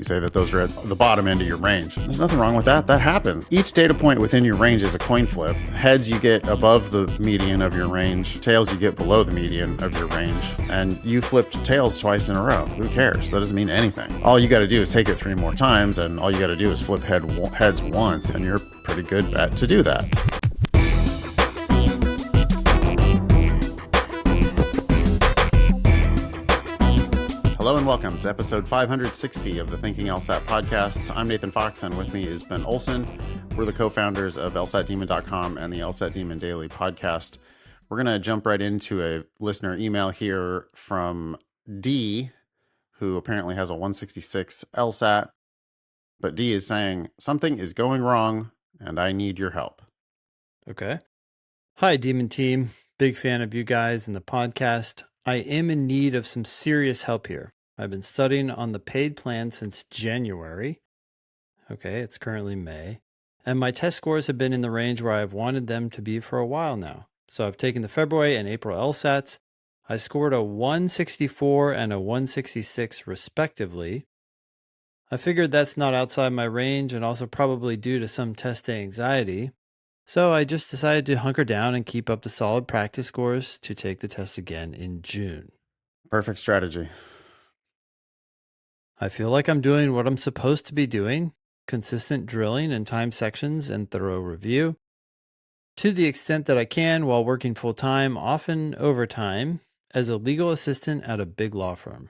say that those are at the bottom end of your range. There's nothing wrong with that. That happens. Each data point within your range is a coin flip. Heads, you get above the median of your range. Tails, you get below the median of your range. And you flipped tails twice in a row. Who cares? That doesn't mean anything. All you got to do is take it 3 more times, and all you got to do is flip heads once, and you're a pretty good bet to do that. Hello and welcome to episode 560 of the Thinking LSAT podcast. I'm Nathan Fox, and with me is Ben Olson. We're the co-founders of lsatdemon.com and the LSAT Demon Daily podcast. We're going to jump right into a listener email here from D, who apparently has a 166 LSAT. But D is saying, something is going wrong, and I need your help. Okay. Hi, Demon team. Big fan of you guys and the podcast. I am in need of some serious help here. I've been studying on the paid plan since January. Okay, it's currently May. And my test scores have been in the range where I've wanted them to be for a while now. So I've taken the February and April LSATs. I scored a 164 and a 166 respectively. I figured that's not outside my range and also probably due to some test anxiety. So I just decided to hunker down and keep up the solid practice scores to take the test again in June. Perfect strategy. I feel like I'm doing what I'm supposed to be doing, consistent drilling and time sections and thorough review, to the extent that I can while working full-time, often overtime, as a legal assistant at a big law firm.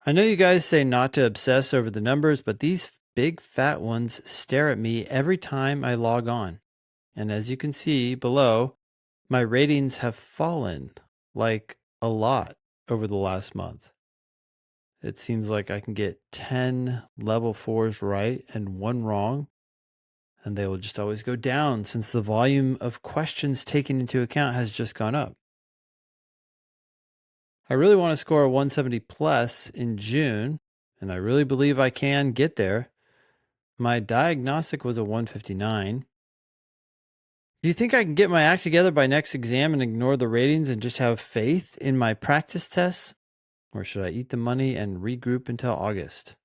I know you guys say not to obsess over the numbers, but these big fat ones stare at me every time I log on. And as you can see below, my ratings have fallen, like a lot, over the last month. It seems like I can get 10 level 4s right and 1 wrong, and they will just always go down since the volume of questions taken into account has just gone up. I really want to score a 170 plus in June, and I really believe I can get there. My diagnostic was a 159. Do you think I can get my act together by next exam and ignore the ratings and just have faith in my practice tests? Or should I eat the money and regroup until August?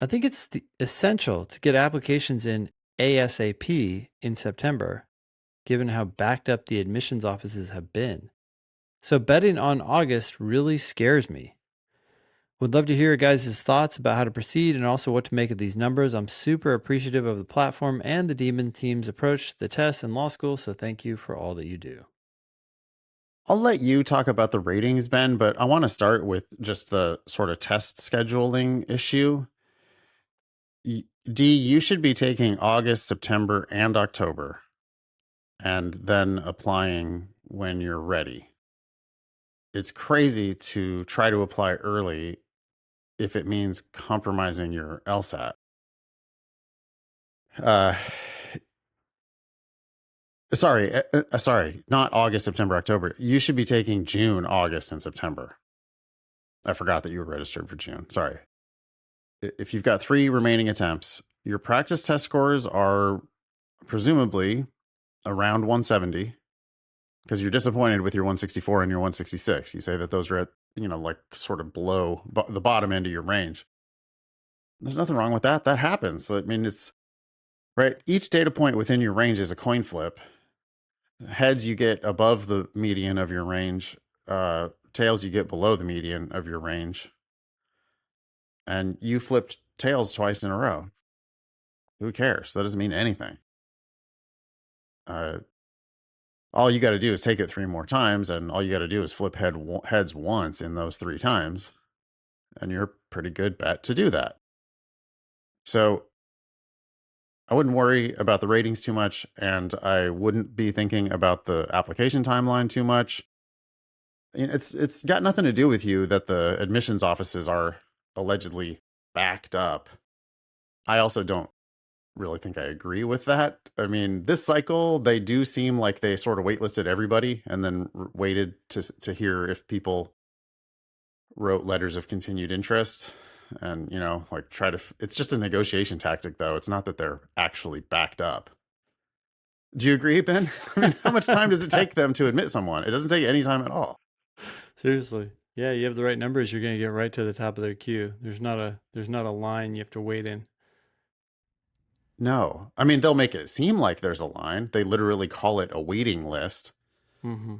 I think it's essential to get applications in ASAP in September, given how backed up the admissions offices have been. So betting on August really scares me. Would love to hear your guys' thoughts about how to proceed and also what to make of these numbers. I'm super appreciative of the platform and the Demon team's approach to the test and law school, so thank you for all that you do. I'll let you talk about the ratings, Ben, but I want to start with just the sort of test scheduling issue. D, you should be taking August, September, and October, and then applying when you're ready. It's crazy to try to apply early if it means compromising your LSAT. Sorry, not August, September, October. You should be taking June, August, and September. I forgot that you were registered for June. Sorry. If you've got 3 remaining attempts, your practice test scores are presumably around 170 because you're disappointed with your 164 and your 166. You say that those are at, like sort of below the bottom end of your range. There's nothing wrong with that. That happens. I mean, it's right. Each data point within your range is a coin flip. Heads, you get above the median of your range. Tails, you get below the median of your range. And you flipped tails twice in a row. Who cares? That doesn't mean anything. All you got to do is take it 3 more times, and all you got to do is flip heads once in those 3 times, and you're a pretty good bet to do that. So I wouldn't worry about the ratings too much, and I wouldn't be thinking about the application timeline too much. It's got nothing to do with you that the admissions offices are allegedly backed up. I also don't really think I agree with that. I mean, this cycle, they do seem like they sort of waitlisted everybody and then waited to hear if people wrote letters of continued interest. And, like it's just a negotiation tactic, though. It's not that they're actually backed up. Do you agree, Ben? I mean, how much time does it take them to admit someone? It doesn't take any time at all. Seriously. Yeah, you have the right numbers, you're going to get right to the top of their queue. There's not a line you have to wait in. No. I mean, they'll make it seem like there's a line. They literally call it a waiting list. Mm-hmm.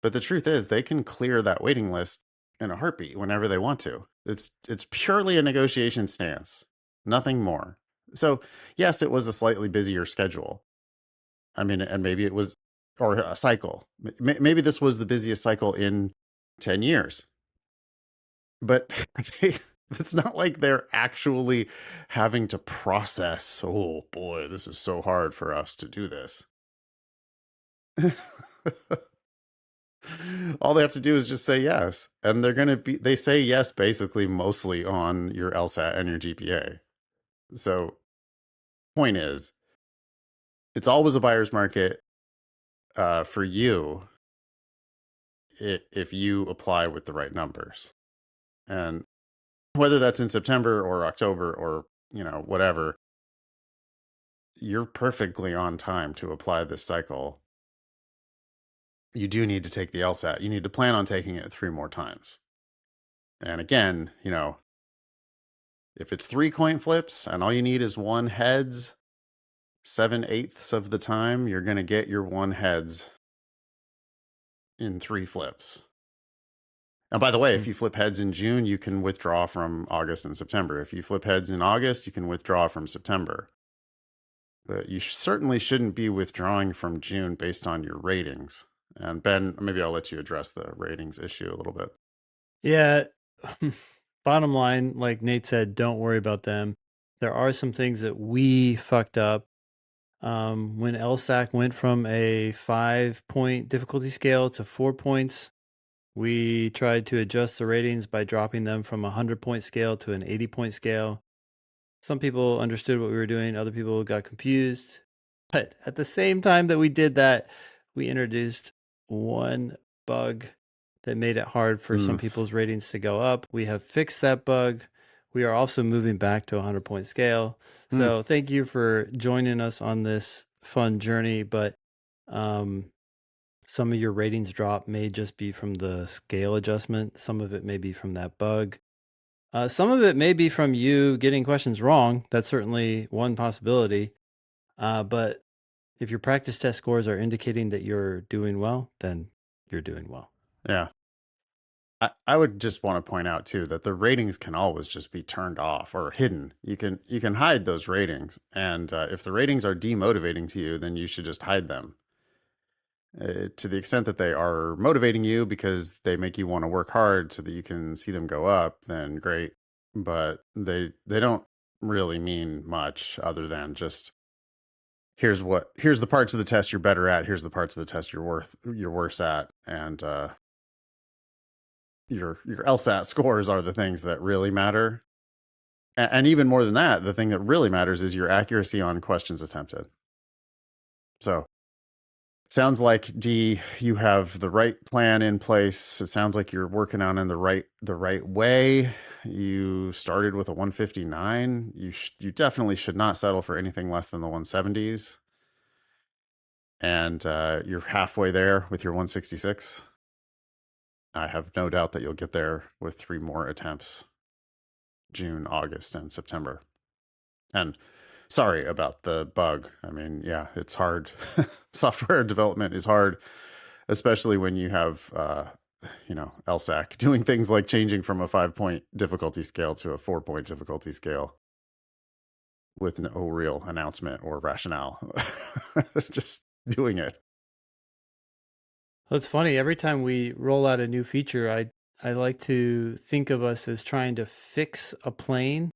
But the truth is, they can clear that waiting list in a heartbeat whenever they want to. It's purely a negotiation stance, nothing more. So, yes, it was a slightly busier schedule. I mean, and maybe it was, or a cycle. Maybe this was the busiest cycle in 10 years. But it's not like they're actually having to process, oh boy, this is so hard for us to do this. All they have to do is just say yes. And they say yes basically mostly on your LSAT and your GPA. So, point is, it's always a buyer's market for you if you apply with the right numbers. And whether that's in September or October or, whatever, you're perfectly on time to apply this cycle. You do need to take the LSAT. You need to plan on taking it 3 more times. And again, if it's 3 coin flips and all you need is 1 heads, 7/8 of the time, you're going to get your 1 heads in 3 flips. And by the way, if you flip heads in June, you can withdraw from August and September. If you flip heads in August, you can withdraw from September. But you certainly shouldn't be withdrawing from June based on your ratings. And Ben, maybe I'll let you address the ratings issue a little bit. Yeah. Bottom line, like Nate said, don't worry about them. There are some things that we fucked up. When LSAC went from a 5-point difficulty scale to 4 points, we tried to adjust the ratings by dropping them from a 100-point scale to an 80-point scale. Some people understood what we were doing, other people got confused. But at the same time that we did that, we introduced one bug that made it hard for some people's ratings to go up. We have fixed that bug. We are also moving back to a 100-point scale. So thank you for joining us on this fun journey. But some of your ratings drop may just be from the scale adjustment. Some of it may be from that bug. Some of it may be from you getting questions wrong. That's certainly one possibility. But if your practice test scores are indicating that you're doing well, then you're doing well. Yeah. I would just want to point out too that the ratings can always just be turned off or hidden. You can hide those ratings, and if the ratings are demotivating to you, then you should just hide them. To the extent that they are motivating you because they make you want to work hard so that you can see them go up, then great. But they don't really mean much other than just here's the parts of the test you're better at, here's the parts of the test you're worse at, and your LSAT scores are the things that really matter. And even more than that, the thing that really matters is your accuracy on questions attempted. So, sounds like D, you have the right plan in place. It sounds like you're working on in the right way. You started with a 159. You definitely should not settle for anything less than the 170s. And you're halfway there with your 166. I have no doubt that you'll get there with 3 more attempts: June, August, and September. And sorry about the bug. I mean, yeah, it's hard. Software development is hard, especially when you have, LSAC doing things like changing from a 5-point difficulty scale to a 4-point difficulty scale with no real announcement or rationale. Just doing it. Well, it's funny. Every time we roll out a new feature, I like to think of us as trying to fix a plane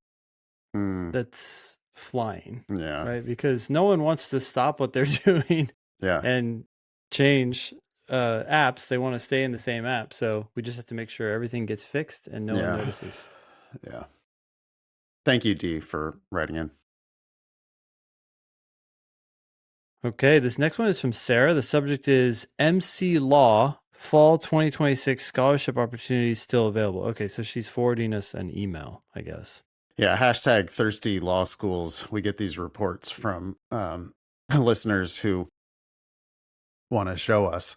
that's flying. Yeah. Right? Because no one wants to stop what they're doing and change apps. They want to stay in the same app. So we just have to make sure everything gets fixed and no one notices. Yeah. Thank you, D, for writing in. Okay, this next one is from Sarah. The subject is MC Law Fall 2026 scholarship opportunities still available. Okay, so she's forwarding us an email, I guess. Yeah, hashtag thirsty law schools. We get these reports from listeners who want to show us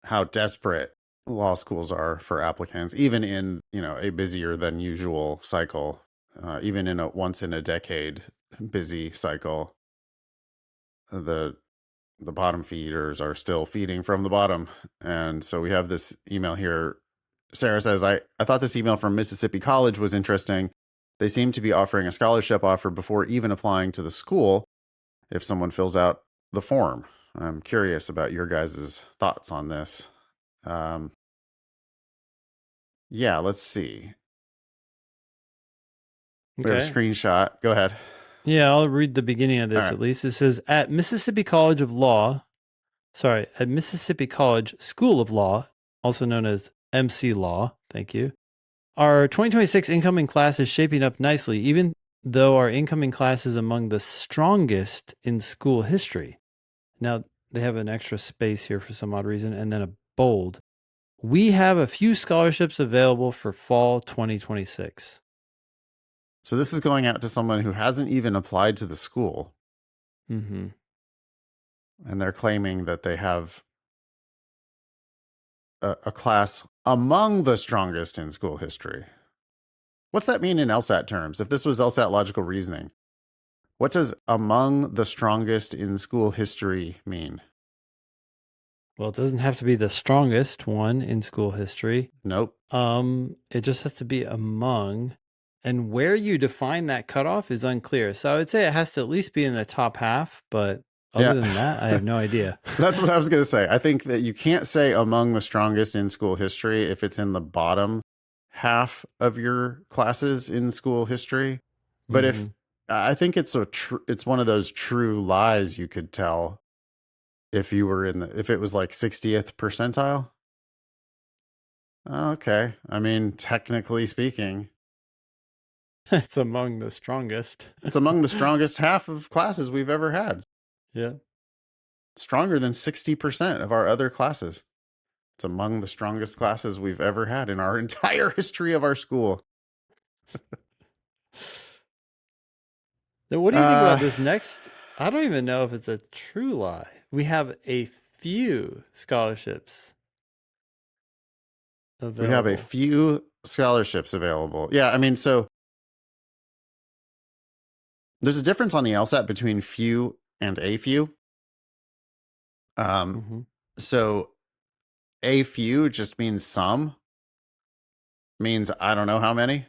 how desperate law schools are for applicants, even in, a busier than usual cycle, even in a once in a decade busy cycle, the bottom feeders are still feeding from the bottom. And so we have this email here. Sarah says, I thought this email from Mississippi College was interesting. They seem to be offering a scholarship offer before even applying to the school if someone fills out the form. I'm curious about your guys' thoughts on this. Yeah, let's see. We have a Okay. screenshot. Go ahead. Yeah, I'll read the beginning of this All at right. least. It says, at Mississippi College School of Law, also known as MC Law, thank you. Our 2026 incoming class is shaping up nicely, even though our incoming class is among the strongest in school history. Now, they have an extra space here for some odd reason, and then a bold. We have a few scholarships available for fall 2026. So this is going out to someone who hasn't even applied to the school. Mm-hmm. And they're claiming that they have a class among the strongest in school history. What's that mean in LSAT terms? If this was LSAT logical reasoning, what does among the strongest in school history mean? Well, it doesn't have to be the strongest one in school history. Nope. It just has to be among. And where you define that cutoff is unclear. So I would say it has to at least be in the top half, but other than that, I have no idea. That's what I was going to say. I think that you can't say among the strongest in school history if it's in the bottom half of your classes in school history. But if I think it's it's one of those true lies you could tell if you were if it was like 60th percentile. Okay. I mean, technically speaking, It's among the strongest. it's among the strongest half of classes we've ever had. Yeah. Stronger than 60% of our other classes. It's among the strongest classes we've ever had in our entire history of our school. Then what do you think about this next? I don't even know if it's a true lie. We have a few scholarships available. We have a few scholarships available. Yeah, I mean, so there's a difference on the LSAT between few and a few. So a few just means some, means I don't know how many.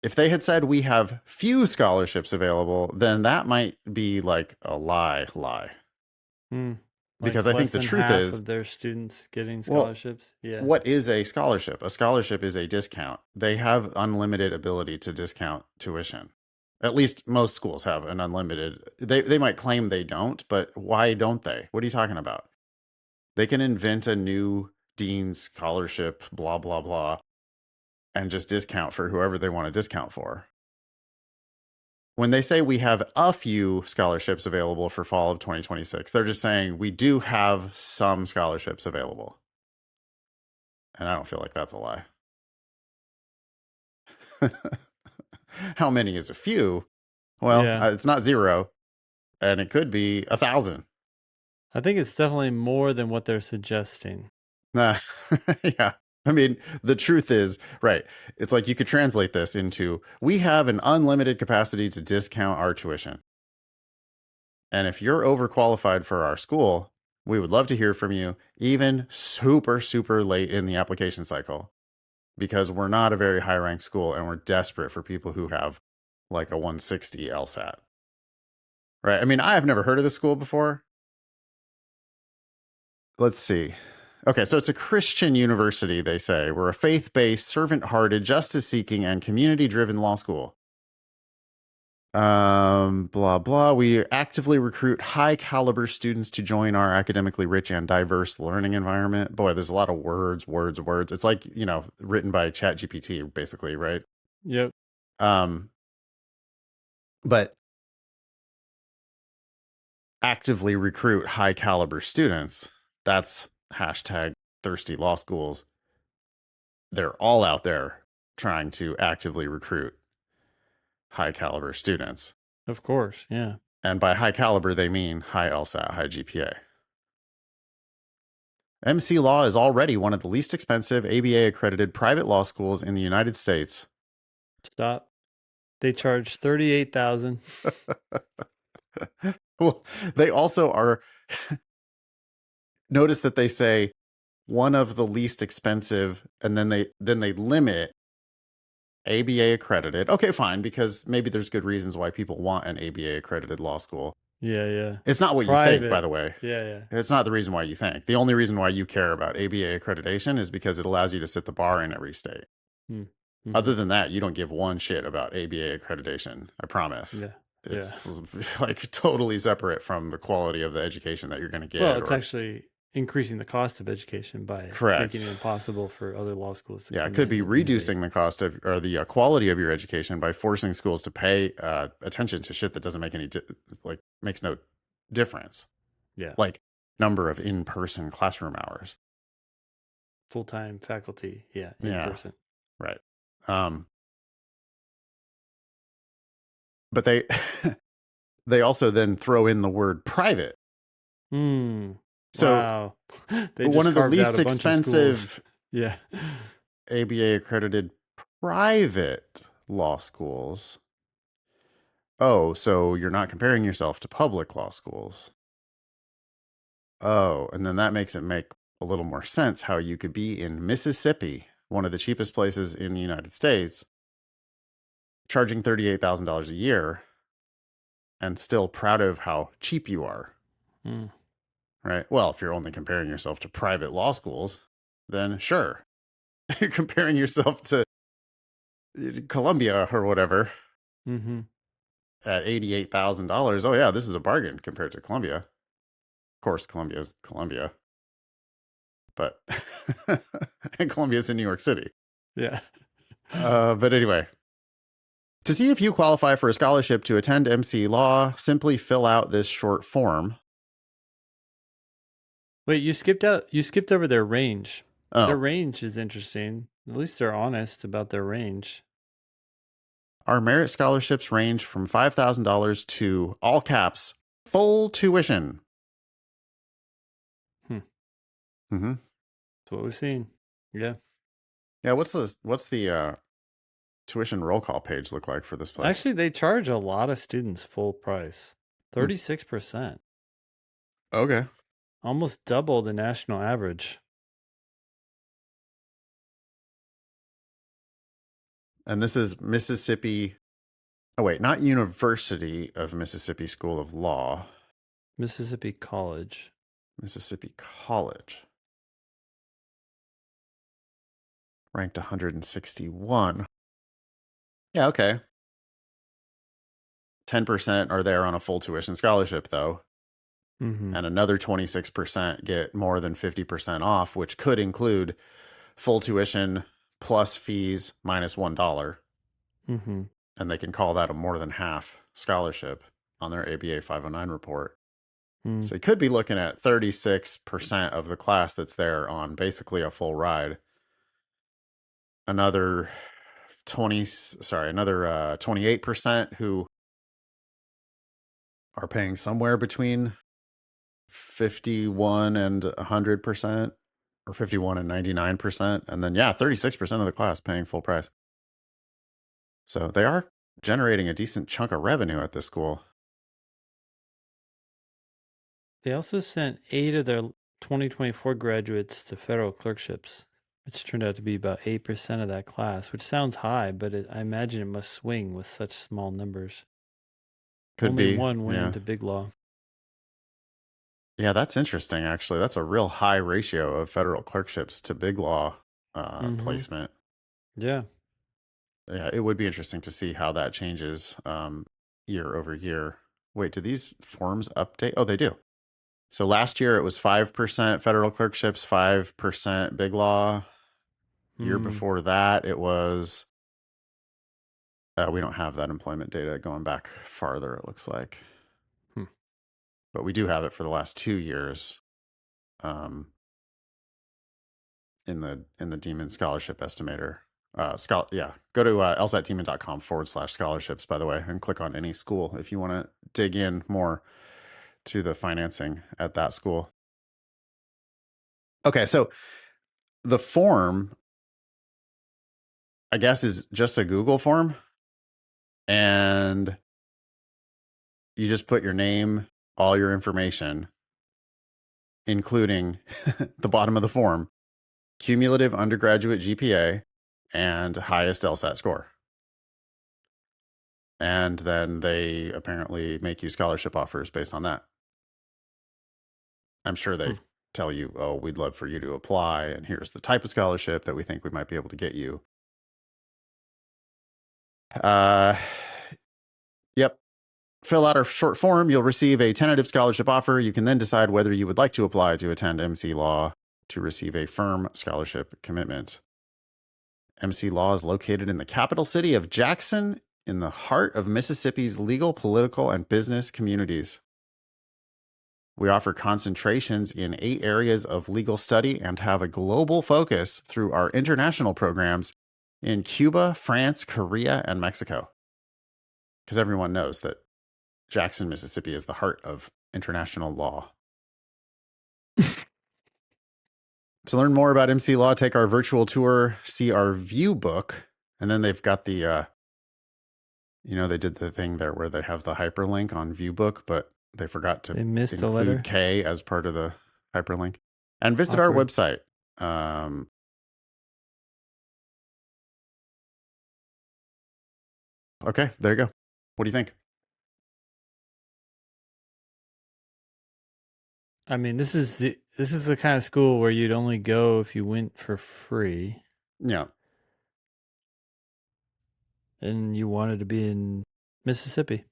If they had said we have few scholarships available, then that might be like a lie. Because I think the truth is of their students getting scholarships. Yeah. What is a scholarship? A scholarship is a discount. They have unlimited ability to discount tuition. At least most schools have an unlimited. They might claim they don't, but why don't they? What are you talking about? They can invent a new dean's scholarship, blah, blah, blah, and just discount for whoever they want to discount for. When they say we have a few scholarships available for fall of 2026, they're just saying we do have some scholarships available. And I don't feel like that's a lie. How many is a few? Well, it's not 0, and it could be 1,000. I think it's definitely more than what they're suggesting. Yeah. I mean, the truth is, right, it's like you could translate this into, we have an unlimited capacity to discount our tuition. And if you're overqualified for our school, we would love to hear from you, even super, super late in the application cycle, because we're not a very high ranked school and we're desperate for people who have like a 160 LSAT. Right. I mean, I have never heard of this school before. Let's see. Okay, so it's a Christian university, they say. We're a faith-based, servant-hearted, justice-seeking, and community-driven law school. Blah, blah. We actively recruit high-caliber students to join our academically rich and diverse learning environment. Boy, there's a lot of words. It's like, written by ChatGPT, basically, right? Yep. But actively recruit high-caliber students, that's hashtag thirsty law schools. They're all out there trying to actively recruit high caliber students. Of course, yeah. And by high caliber, they mean high LSAT, high GPA. MC Law is already one of the least expensive ABA accredited private law schools in the United States. Stop. They charge $38,000. Well, they also are. Notice that they say one of the least expensive, and then they limit ABA accredited. Okay, fine, because maybe there's good reasons why people want an ABA accredited law school. Yeah, yeah. It's not what you think, by the way. Yeah, yeah. It's not the reason why you think. The only reason why you care about ABA accreditation is because it allows you to sit the bar in every state. Mm-hmm. Other than that, you don't give one shit about ABA accreditation. I promise. Yeah. It's like totally separate from the quality of the education that you're going to get. Well, it's actually increasing the cost of education by making it impossible for other law schools to. Yeah, it could be reducing the cost of or the quality of your education by forcing schools to pay attention to shit that doesn't make any makes no difference. Yeah, like number of in-person classroom hours, full-time faculty. Yeah, in person. Right. But they also then throw in the word private. So wow. They one of the least of expensive yeah ABA accredited private law schools. Oh, so you're not comparing yourself to public law schools. Oh, and then that makes it make a little more sense how you could be in Mississippi, one of the cheapest places in the United States, charging $38,000 a year and still proud of how cheap you are. Right? Well, if you're only comparing yourself to private law schools, then sure. You're comparing yourself to Columbia or whatever at $88,000. Oh, yeah, this is a bargain compared to Columbia. Of course, Columbia is Columbia. But and Columbia's in New York City. Yeah. But anyway, to see if you qualify for a scholarship to attend MC Law, simply fill out this short form. Wait, you skipped over their range. Oh. Their range is interesting. At least they're honest about their range. Our merit scholarships range from $5,000 to, all caps, full tuition. That's what we've seen. Yeah. Yeah, what's the tuition roll call page look like for this place? Actually, they charge a lot of students full price. 36%. Okay. Almost double the national average. And this is Mississippi. Oh, wait, not University of Mississippi School of Law. Mississippi College. Mississippi College. Ranked 161. Yeah, okay. 10% are there on a full tuition scholarship, though. And another 26% get more than 50% off, which could include full tuition plus fees minus $1. And they can call that a more than half scholarship on their ABA 509 report. So you could be looking at 36% of the class that's there on basically a full ride. Another 28% who are paying somewhere between 51 and 100%, or 51 and 99%. And then, 36% of the class paying full price. So they are generating a decent chunk of revenue at this school. They also sent 8 of their 2024 graduates to federal clerkships, which turned out to be about 8% of that class, which sounds high, but I imagine it must swing with such small numbers. Only one went into big law. Yeah, that's interesting, actually. That's a real high ratio of federal clerkships to big law placement. Yeah. Yeah, it would be interesting to see how that changes year over year. Wait, do these forms update? Oh, they do. So last year it was 5% federal clerkships, 5% big law. Year before that, it was... we don't have that employment data going back farther, it looks like. But we do have it for the last 2 years in the Demon Scholarship Estimator. Go to lsatdemon.com/scholarships, by the way, and click on any school if you want to dig in more to the financing at that school. Okay, so the form, I guess, is just a Google form, and you just put your name, all your information, including the bottom of the form, cumulative undergraduate GPA, and highest LSAT score. And then they apparently make you scholarship offers based on that. I'm sure they tell you, oh, we'd love for you to apply, and here's the type of scholarship that we think we might be able to get you. Yep. Fill out a short form. You'll receive a tentative scholarship offer. You can then decide whether you would like to apply to attend MC Law to receive a firm scholarship commitment. MC Law is located in the capital city of Jackson, in the heart of Mississippi's legal, political, and business communities. We offer concentrations in 8 areas of legal study and have a global focus through our international programs in Cuba, France, Korea, and Mexico. Because everyone knows that Jackson, Mississippi is the heart of international law. To learn more about MC Law, take our virtual tour, see our view book, and then they've got the, they did the thing there where they have the hyperlink on view book, but they forgot to include K as part of the hyperlink. And visit our website. Okay, there you go. What do you think? I mean, this is the kind of school where you'd only go if you went for free. Yeah. And you wanted to be in Mississippi.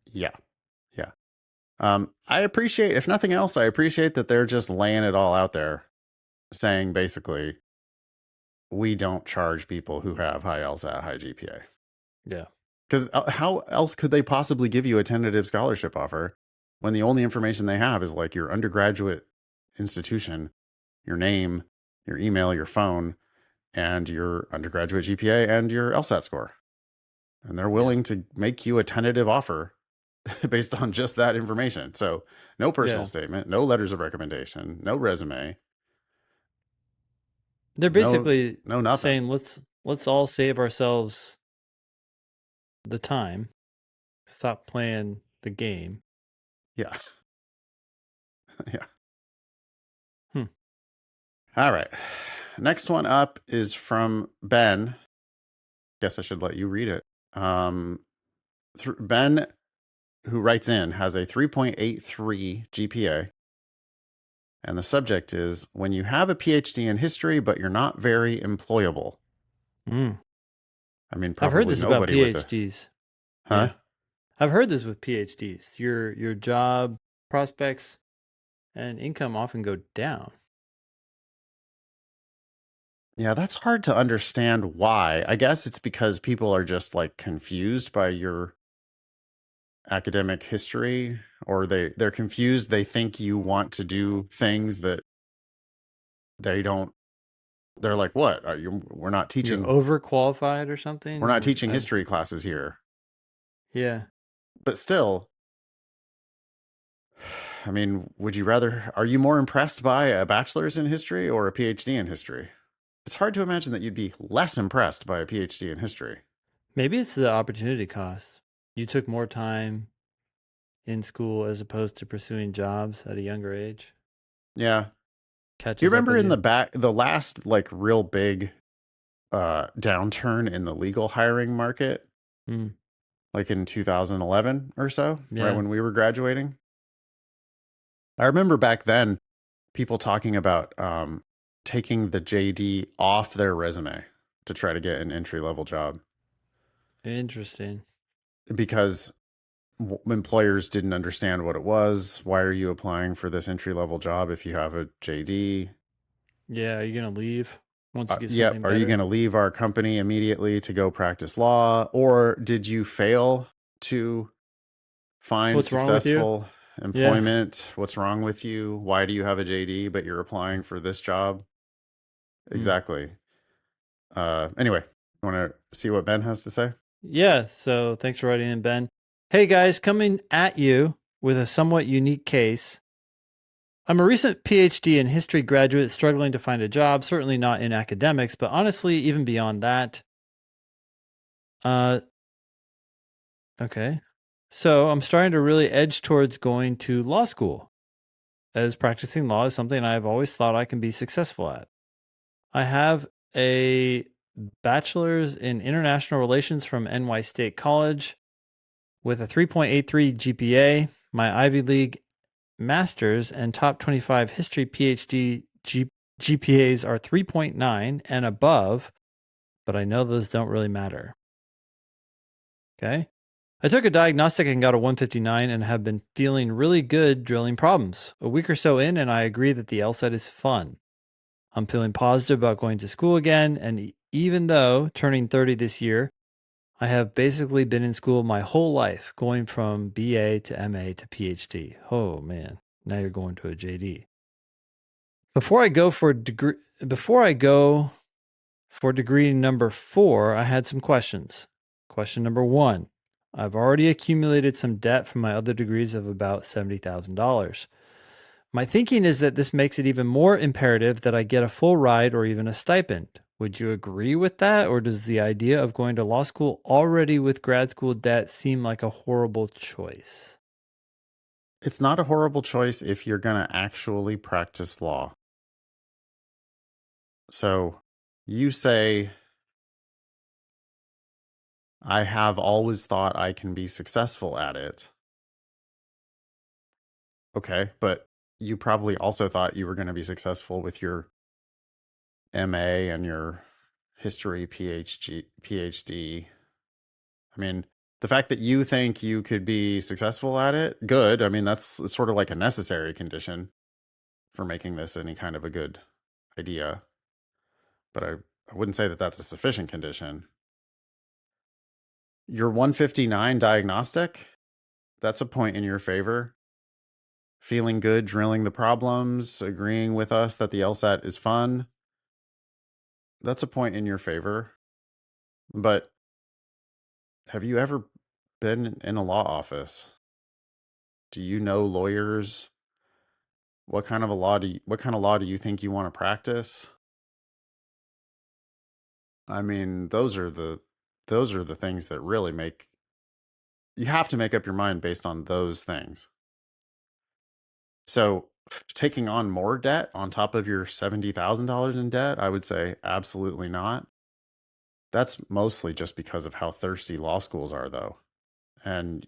Yeah. Yeah. I appreciate, if nothing else, I appreciate that they're just laying it all out there, saying basically, we don't charge people who have high LSAT, high GPA. Yeah. Because how else could they possibly give you a tentative scholarship offer when the only information they have is like your undergraduate institution, your name, your email, your phone, and your undergraduate GPA and your LSAT score. And they're willing to make you a tentative offer based on just that information. So no personal statement, no letters of recommendation, no resume. They're basically no nothing. saying, let's all save ourselves the time. Stop playing the game. Yeah. Yeah. All right. Next one up is from Ben. Guess I should let you read it. Ben, who writes in, has a 3.83 GPA. And the subject is, when you have a PhD in history, but you're not very employable. I mean, probably I've heard this about PhDs. Huh? Yeah. I've heard this with PhDs. Your job prospects and income often go down. Yeah, that's hard to understand why. I guess it's because people are just like confused by your academic history, or they're confused. They think you want to do things that they don't. They're like, what? We're not teaching. You're overqualified or something? We're not teaching history classes here. Yeah. But still, I mean, are you more impressed by a bachelor's in history or a PhD in history? It's hard to imagine that you'd be less impressed by a PhD in history. Maybe it's the opportunity cost. You took more time in school as opposed to pursuing jobs at a younger age. Yeah. Do you remember in the last like real big downturn in the legal hiring market? Like in 2011 or so, right when we were graduating? I remember back then people talking about taking the JD off their resume to try to get an entry-level job. Interesting. Because employers didn't understand what it was. Why are you applying for this entry-level job if you have a JD? Yeah, are you going to leave once you get something better? Are you going to leave our company immediately to go practice law? Or did you fail to find successful employment? What's wrong with you? Why do you have a JD, but you're applying for this job? Exactly. Anyway, you want to see what Ben has to say? Yeah, so thanks for writing in, Ben. Hey guys, coming at you with a somewhat unique case. I'm a recent PhD in history graduate struggling to find a job, certainly not in academics, but honestly, even beyond that. Uh, okay. So I'm starting to really edge towards going to law school, as practicing law is something I've always thought I can be successful at. I have a bachelor's in international relations from NY State College with a 3.83 GPA, my Ivy League master's and top 25 history PhD GPAs are 3.9 and above, but I know those don't really matter. Okay. I took a diagnostic and got a 159 and have been feeling really good drilling problems. A week or so in, and I agree that the LSAT is fun. I'm feeling positive about going to school again, and even though turning 30 this year, I have basically been in school my whole life, going from BA to MA to PhD. Oh man, now you're going to a JD. Before I go for degree number 4, I had some questions. Question number 1. I've already accumulated some debt from my other degrees of about $70,000. My thinking is that this makes it even more imperative that I get a full ride or even a stipend. Would you agree with that, or does the idea of going to law school already with grad school debt seem like a horrible choice? It's not a horrible choice if you're going to actually practice law. So you say, I have always thought I can be successful at it. Okay, but you probably also thought you were going to be successful with your MA and your history PhD. I mean, the fact that you think you could be successful at it, good. I mean, that's sort of like a necessary condition for making this any kind of a good idea. But I wouldn't say that that's a sufficient condition. Your 159 diagnostic, that's a point in your favor. Feeling good, drilling the problems, agreeing with us that the LSAT is fun, that's a point in your favor. But have you ever been in a law office? Do you know lawyers? What kind of law do you think you want to practice? I mean, those are the things that really make you have to make up your mind based on those things. So, taking on more debt on top of your $70,000 in debt, I would say absolutely not. That's mostly just because of how thirsty law schools are, though. And,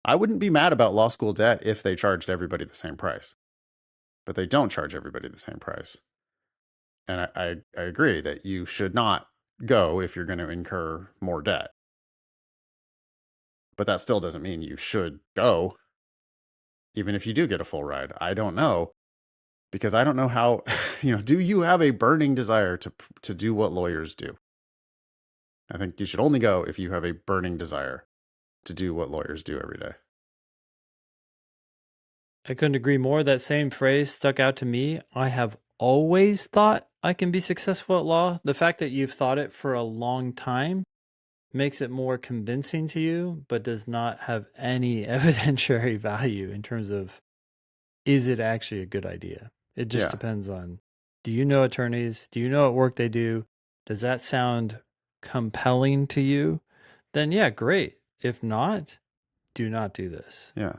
I wouldn't be mad about law school debt if they charged everybody the same price, but they don't charge everybody the same price. And I agree that you should not go if you're going to incur more debt. But that still doesn't mean you should go, even if you do get a full ride. I don't know, because I don't know how, do you have a burning desire to do what lawyers do? I think you should only go if you have a burning desire to do what lawyers do every day. I couldn't agree more. That same phrase stuck out to me. I have always thought I can be successful at law. The fact that you've thought it for a long time makes it more convincing to you, but does not have any evidentiary value in terms of, is it actually a good idea? It just Yeah. depends on, do you know attorneys? Do you know what work they do? Does that sound compelling to you? Then yeah, great. If not, do not do this. Yeah.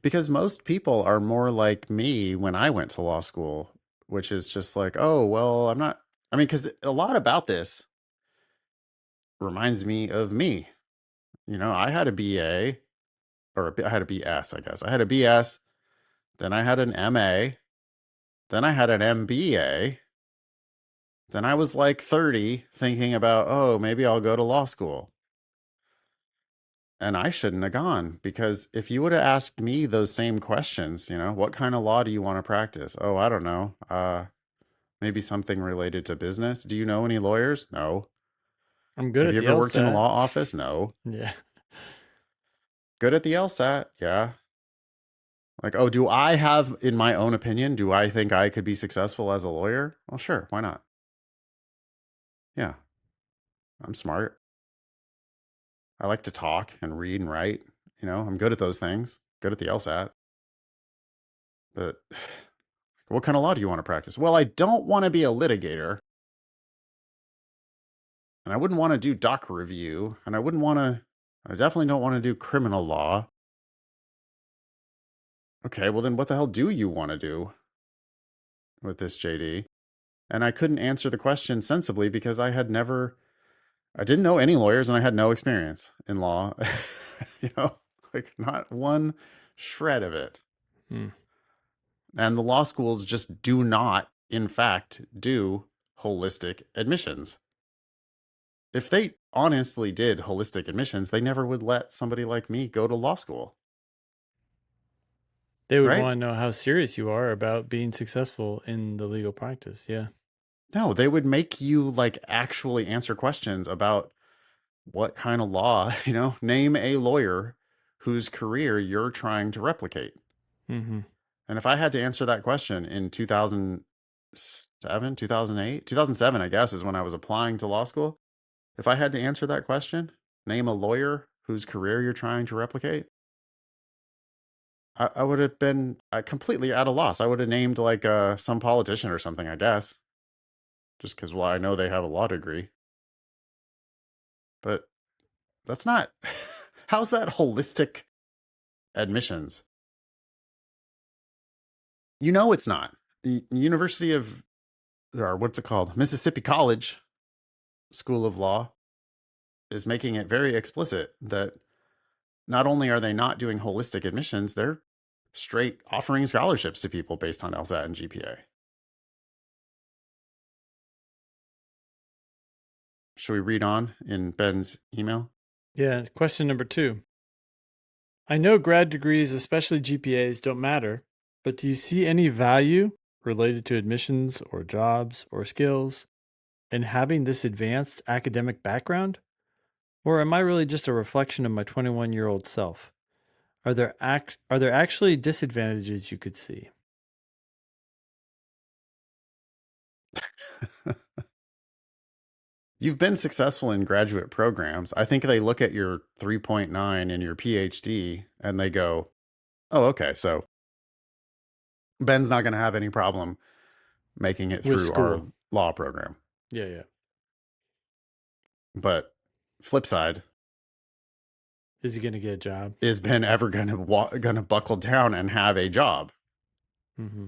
Because most people are more like me when I went to law school, which is just like, oh, well, I'm not. I mean, because a lot about this reminds me of me. I had a BA, or I had a BS, I guess. I had a BS, then I had an MA, then I had an MBA. Then I was like 30 thinking about, oh, maybe I'll go to law school. And I shouldn't have gone, because if you would have asked me those same questions, what kind of law do you want to practice? Oh, I don't know. Maybe something related to business. Do you know any lawyers? No. I'm good Have at you the ever worked in a LSAT. law office? No. Yeah. Good at the LSAT. Yeah. Like, oh, do I have, in my own opinion, do I think I could be successful as a lawyer? Well, sure. Why not? Yeah. I'm smart. I like to talk and read and write. I'm good at those things. Good at the LSAT. But what kind of law do you want to practice? Well, I don't want to be a litigator. And I wouldn't want to do doc review. And I definitely don't want to do criminal law. Okay, well then what the hell do you want to do with this JD? And I couldn't answer the question sensibly because I didn't know any lawyers and I had no experience in law. Like not one shred of it. Hmm. And the law schools just do not, in fact, do holistic admissions. If they honestly did holistic admissions, they never would let somebody like me go to law school. They would Right? want to know how serious you are about being successful in the legal practice. Yeah. No, they would make you like actually answer questions about what kind of law, name a lawyer whose career you're trying to replicate. Mm-hmm. And if I had to answer that question in 2007, 2008, 2007, I guess, is when I was applying to law school. If I had to answer that question, name a lawyer whose career you're trying to replicate, I would have been completely at a loss. I would have named like some politician or something, I guess, just because, well, I know they have a law degree. But that's not, how's that holistic admissions? It's not. University of, or what's it called? Mississippi College School of Law is making it very explicit that not only are they not doing holistic admissions, they're straight offering scholarships to people based on LSAT and GPA. Should we read on in Ben's email? Yeah. Question number 2. I know grad degrees, especially GPAs, don't matter, but do you see any value related to admissions or jobs or skills in having this advanced academic background? Or am I really just a reflection of my 21-year-old self? Are there actually disadvantages you could see? You've been successful in graduate programs. I think they look at your 3.9 and your PhD and they go, oh, okay, so Ben's not going to have any problem making it With through our school. law program. Yeah, yeah. But flip side, Is he going to get a job? is Ben ever going to buckle down and have a job? Mm-hmm.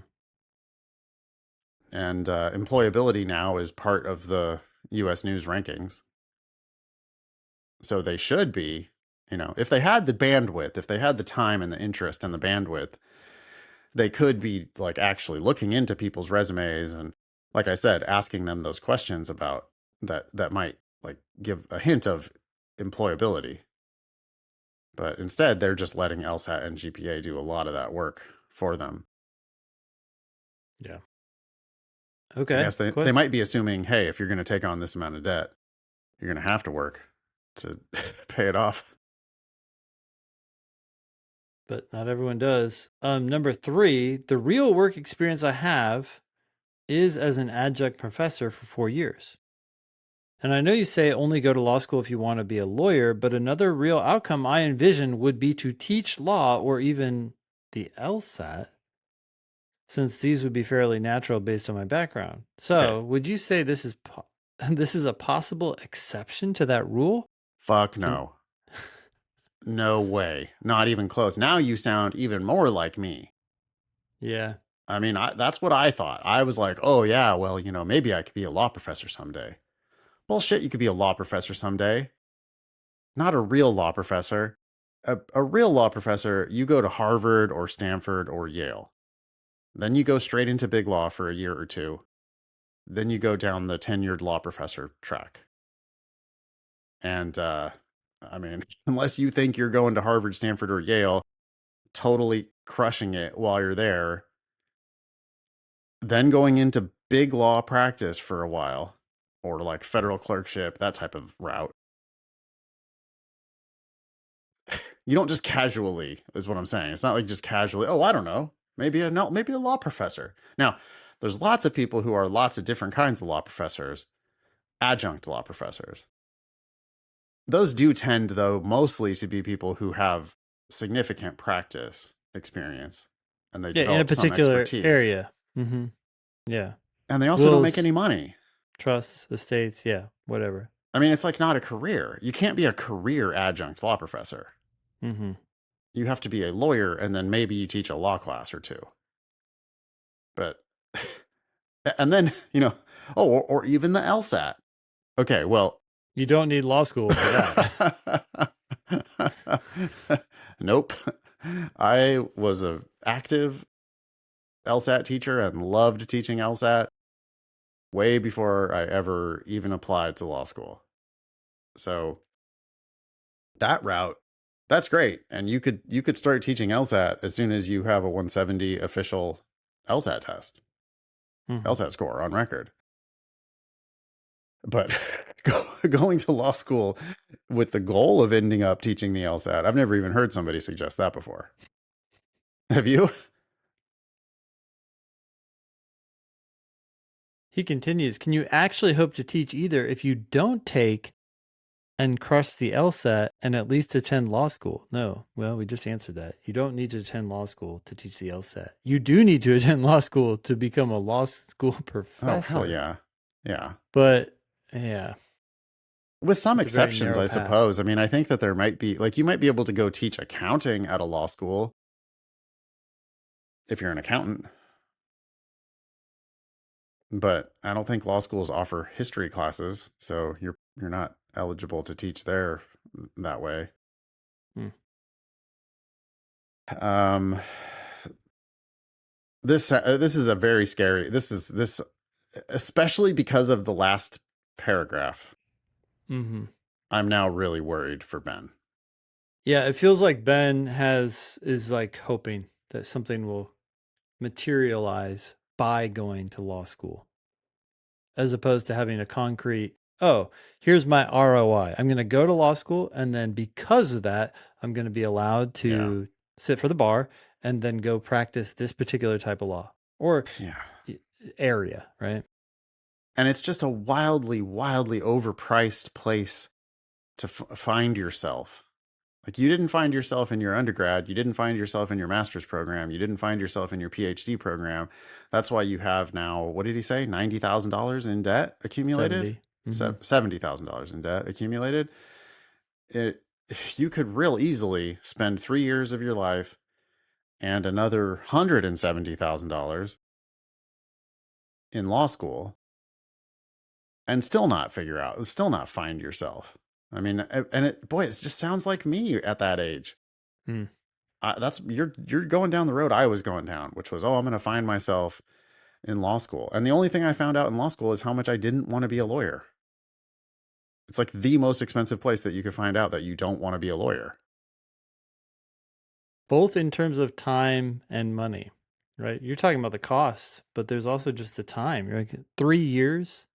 And employability now is part of the U.S. News rankings. So they should be, if they had the bandwidth, if they had the time and the interest and the bandwidth, they could be like actually looking into people's resumes and, like I said, asking them those questions about that might like give a hint of employability. But instead, they're just letting LSAT and GPA do a lot of that work for them. Yeah. I Okay. guess they might be assuming, hey, if you're going to take on this amount of debt, you're going to have to work to pay it off. But not everyone does. Number 3, the real work experience I have is as an adjunct professor for 4 years. And I know you say only go to law school if you want to be a lawyer, but another real outcome I envision would be to teach law or even the LSAT, since these would be fairly natural based on my background. So, Okay. would you say this is this is a possible exception to that rule? Fuck no. No way. Not even close. Now you sound even more like me. Yeah. I mean, that's what I thought. I was like, oh, yeah, well, maybe I could be a law professor someday. Bullshit, you could be a law professor someday. Not a real law professor. A real law professor, you go to Harvard or Stanford or Yale. Then you go straight into big law for a year or two. Then you go down the tenured law professor track. And, I mean, unless you think you're going to Harvard, Stanford, or Yale, totally crushing it while you're there, then going into big law practice for a while, or like federal clerkship, that type of route. You don't just casually, is what I'm saying. It's not like just casually, oh, I don't know, maybe a law professor. Now, there's lots of people who are lots of different kinds of law professors, adjunct law professors. Those do tend, though, mostly to be people who have significant practice experience and they Yeah, in a develop some particular expertise. area. Mm-hmm. Yeah. And they also don't make Wills, any money. trusts, estates, yeah, whatever. I mean, it's like not a career. You can't be a career adjunct law professor. Mm-hmm. You have to be a lawyer, and then maybe you teach a law class or two. But, and then, or even the LSAT. Okay, well, You don't need law school for that. nope. I was an active LSAT teacher and loved teaching LSAT way before I ever even applied to law school. So that route, that's great. And you could start teaching LSAT as soon as you have a 170 official LSAT test, Mm-hmm. LSAT score on record. But going to law school with the goal of ending up teaching the LSAT, I've never even heard somebody suggest that before. Have you? He continues, can you actually hope to teach either if you don't take and crush the LSAT and at least attend law school? No. Well, we just answered that. You don't need to attend law school to teach the LSAT. You do need to attend law school to become a law school professor. Oh, hell yeah. Yeah. But yeah. With some It's a very exceptions, narrow I path. suppose. I mean, I think that there might be, like, you might be able to go teach accounting at a law school if you're an accountant. But I don't think law schools offer history classes, so you're not eligible to teach there that way. Hmm. This is a very scary. This especially because of the last paragraph. Mm-hmm. I'm now really worried for Ben. Yeah, it feels like Ben is like hoping that something will materialize by going to law school, as opposed to having a concrete, oh, here's my ROI. I'm going to go to law school, and then because of that, I'm going to be allowed to sit for the bar and then go practice this particular type of law or area, right? And it's just a wildly, wildly overpriced place to find yourself. Like, you didn't find yourself in your undergrad. You didn't find yourself in your master's program. You didn't find yourself in your PhD program. That's why you have now, what did he say? $90,000 in debt accumulated? 70. $70,000 in debt accumulated. You could real easily spend 3 years of your life and another $170,000 in law school and still not find yourself. I mean, and it just sounds like me at that age. Hmm. You're going down the road I was going down, which was, I'm going to find myself in law school. And the only thing I found out in law school is how much I didn't want to be a lawyer. It's like the most expensive place that you could find out that you don't want to be a lawyer. Both in terms of time and money, right? You're talking about the cost, but there's also just the time. You're like 3 years,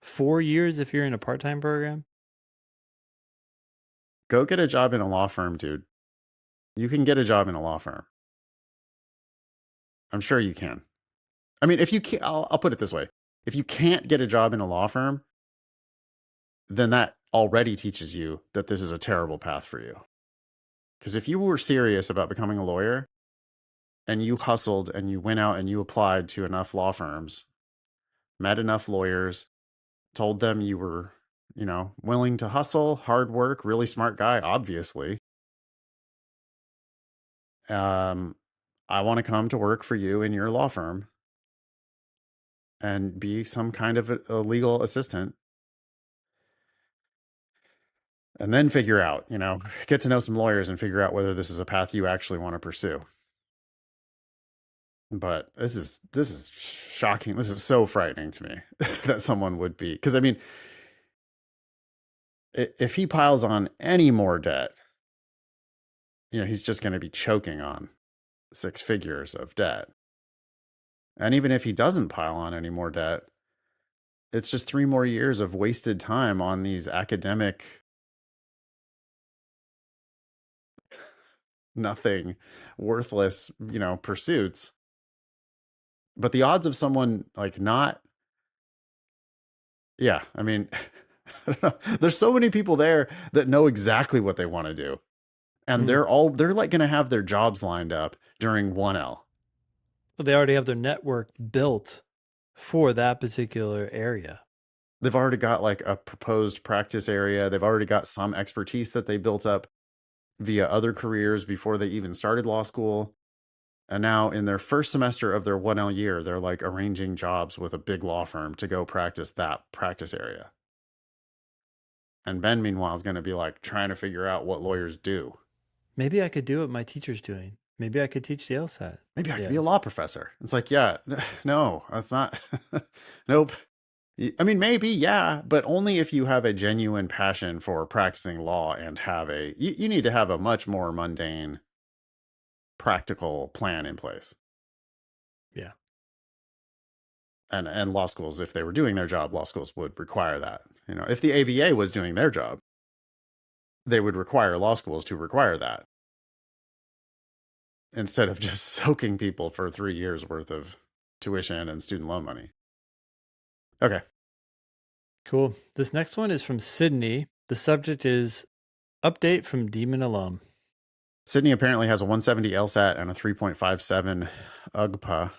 4 years if you're in a part-time program. Go get a job in a law firm, dude. You can get a job in a law firm. I'm sure you can. I mean, if you can't, I'll put it this way. If you can't get a job in a law firm, then that already teaches you that this is a terrible path for you. Because if you were serious about becoming a lawyer and you hustled and you went out and you applied to enough law firms, met enough lawyers, told them you were, willing to hustle, hard work, really smart guy, obviously. I want to come to work for you in your law firm and be some kind of a legal assistant. And then figure out, get to know some lawyers and figure out whether this is a path you actually want to pursue. But this is shocking. This is so frightening to me that someone would be, because I mean, if he piles on any more debt, he's just going to be choking on 6 figures of debt. And even if he doesn't pile on any more debt, it's just 3 more years of wasted time on these academic, nothing, worthless, pursuits. But the odds of someone like not, I mean, I don't know. There's so many people there that know exactly what they want to do. And they're like going to have their jobs lined up during 1L. Well, they already have their network built for that particular area. They've already got like a proposed practice area. They've already got some expertise that they built up via other careers before they even started law school. And now in their first semester of their 1L year, they're like arranging jobs with a big law firm to go practice that practice area. And Ben, meanwhile, is going to be like trying to figure out what lawyers do. Maybe I could do what my teacher's doing. Maybe I could teach the LSAT. Maybe I could Yeah. be a law professor. It's like, yeah, no, that's not. Nope. I mean, maybe, yeah, but only if you have a genuine passion for practicing law and have you need to have a much more mundane, practical plan in place. Yeah. And law schools, if they were doing their job, law schools would require that. You know, if the ABA was doing their job, they would require law schools to require that instead of just soaking people for 3 years worth of tuition and student loan money. Okay. Cool. This next one is from Sydney. The subject is update from Demon Alum. Sydney apparently has a 170 LSAT and a 3.57 UGPA.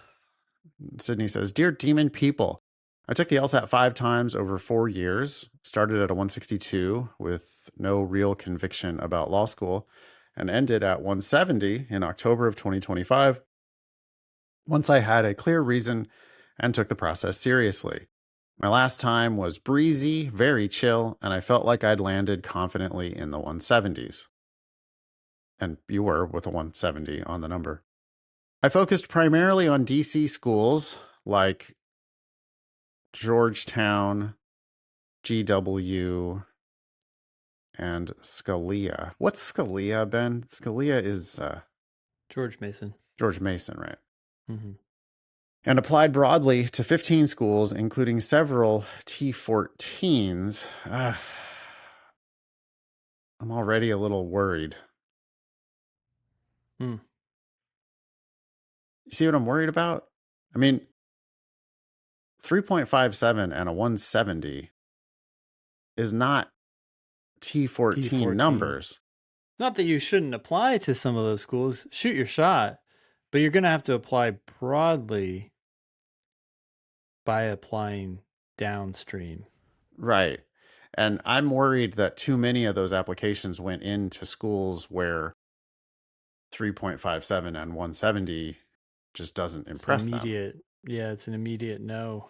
Sydney says, Dear Demon people, I took the LSAT 5 times over 4 years, started at a 162 with no real conviction about law school, and ended at 170 in October of 2025 once I had a clear reason and took the process seriously. My last time was breezy, very chill, and I felt like I'd landed confidently in the 170s. And you were with a 170 on the number. I focused primarily on DC schools like Georgetown, GW, and Scalia. What's Scalia, Ben? Scalia is George Mason. George Mason, right? Mm-hmm. And applied broadly to 15 schools, including several T14s. I'm already a little worried. Hmm. You see what I'm worried about? I mean, 3.57 and a 170 is not T14 numbers. Not that you shouldn't apply to some of those schools. Shoot your shot. But you're going to have to apply broadly by applying downstream. Right. And I'm worried that too many of those applications went into schools where 3.57 and 170 just doesn't impress them. Yeah, it's an immediate no.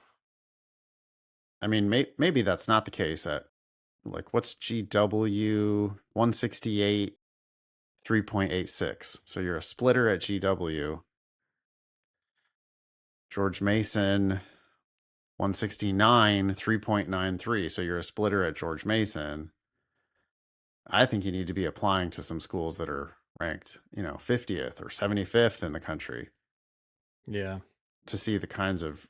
I mean, maybe that's not the case at, like, what's GW 168, 3.86. So you're a splitter at GW. George Mason 169, 3.93. So you're a splitter at George Mason. I think you need to be applying to some schools that are ranked, 50th or 75th in the country. Yeah. To see the kinds of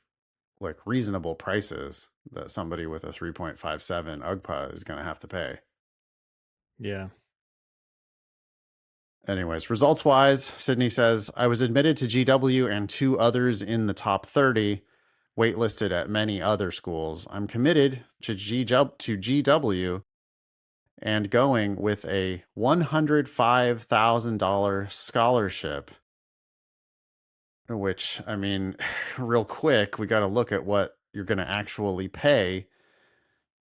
like reasonable prices that somebody with a 3.57 UGPA is going to have to pay. Yeah. Anyways, results wise, Sydney says, I was admitted to GW and 2 others in the top 30, waitlisted at many other schools. I'm committed to GW and going with a $105,000 scholarship, which, I mean, real quick, we got to look at what you're going to actually pay.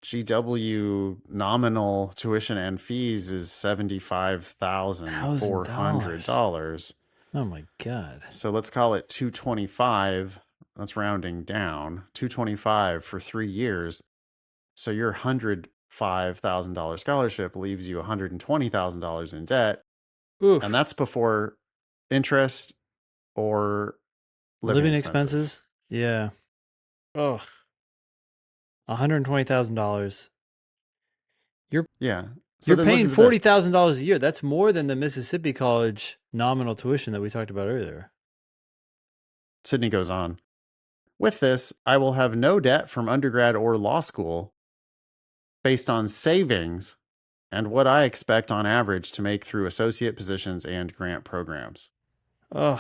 GW nominal tuition and fees is $75,400. Oh my God. So let's call it 225. That's rounding down. 225 for 3 years. So your $105,000 scholarship leaves you $120,000 in debt. Oof. And that's before interest or living expenses. Yeah. Oh. $120,000. Yeah. So you're paying $40,000 a year. That's more than the Mississippi College nominal tuition that we talked about earlier. Sydney goes on. With this, I will have no debt from undergrad or law school based on savings and what I expect on average to make through associate positions and grant programs. Ugh.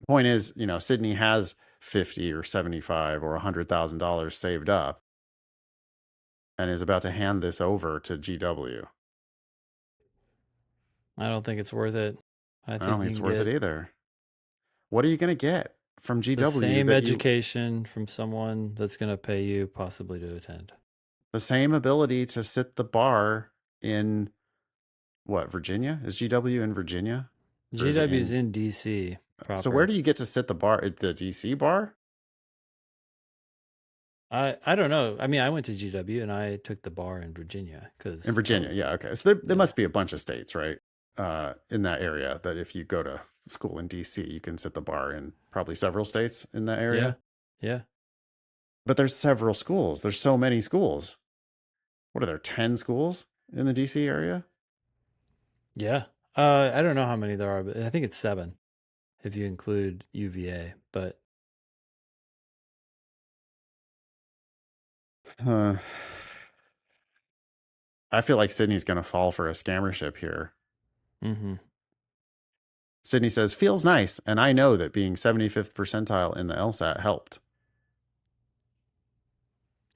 The point is, Sydney has $50 or $75 or $100,000 saved up and is about to hand this over to GW. I don't think it's worth it. I don't think it's worth it either. What are you going to get from The GW same that you, education from someone that's going to pay you possibly to attend. the same ability to sit the bar in what, Virginia? Is GW in Virginia? Or is it GW is in, in DC so where proper. do you get to sit the bar? At the DC bar? I don't know. I mean, I went to GW and I took the bar in Virginia In because that Virginia. was Yeah. Okay. So there yeah must be a bunch of states, right? In that area that if you go to school in DC, you can sit the bar in probably several states in that yeah area. yeah But there's several schools. There's so many schools. What are there, 10 schools in the DC area? yeah. I don't know how many there are, but I think it's 7 if you include UVA. But Uh, I feel like Sydney's going to fall for a scammership here. mm-hmm. Sydney says, feels nice. And I know that being 75th percentile in the LSAT helped.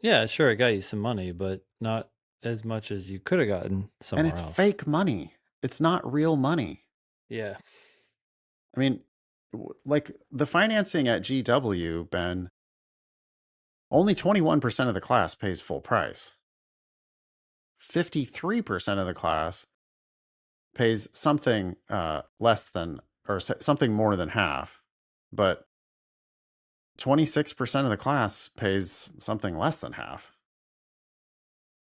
Yeah, sure, it got you some money, but not as much as you could have gotten And somewhere it's else. fake money. It's not real money. Yeah. I mean, like the financing at GW, Ben, only 21% of the class pays full price. 53% of the class pays something less than, or something more than half. But 26% of the class pays something less than half.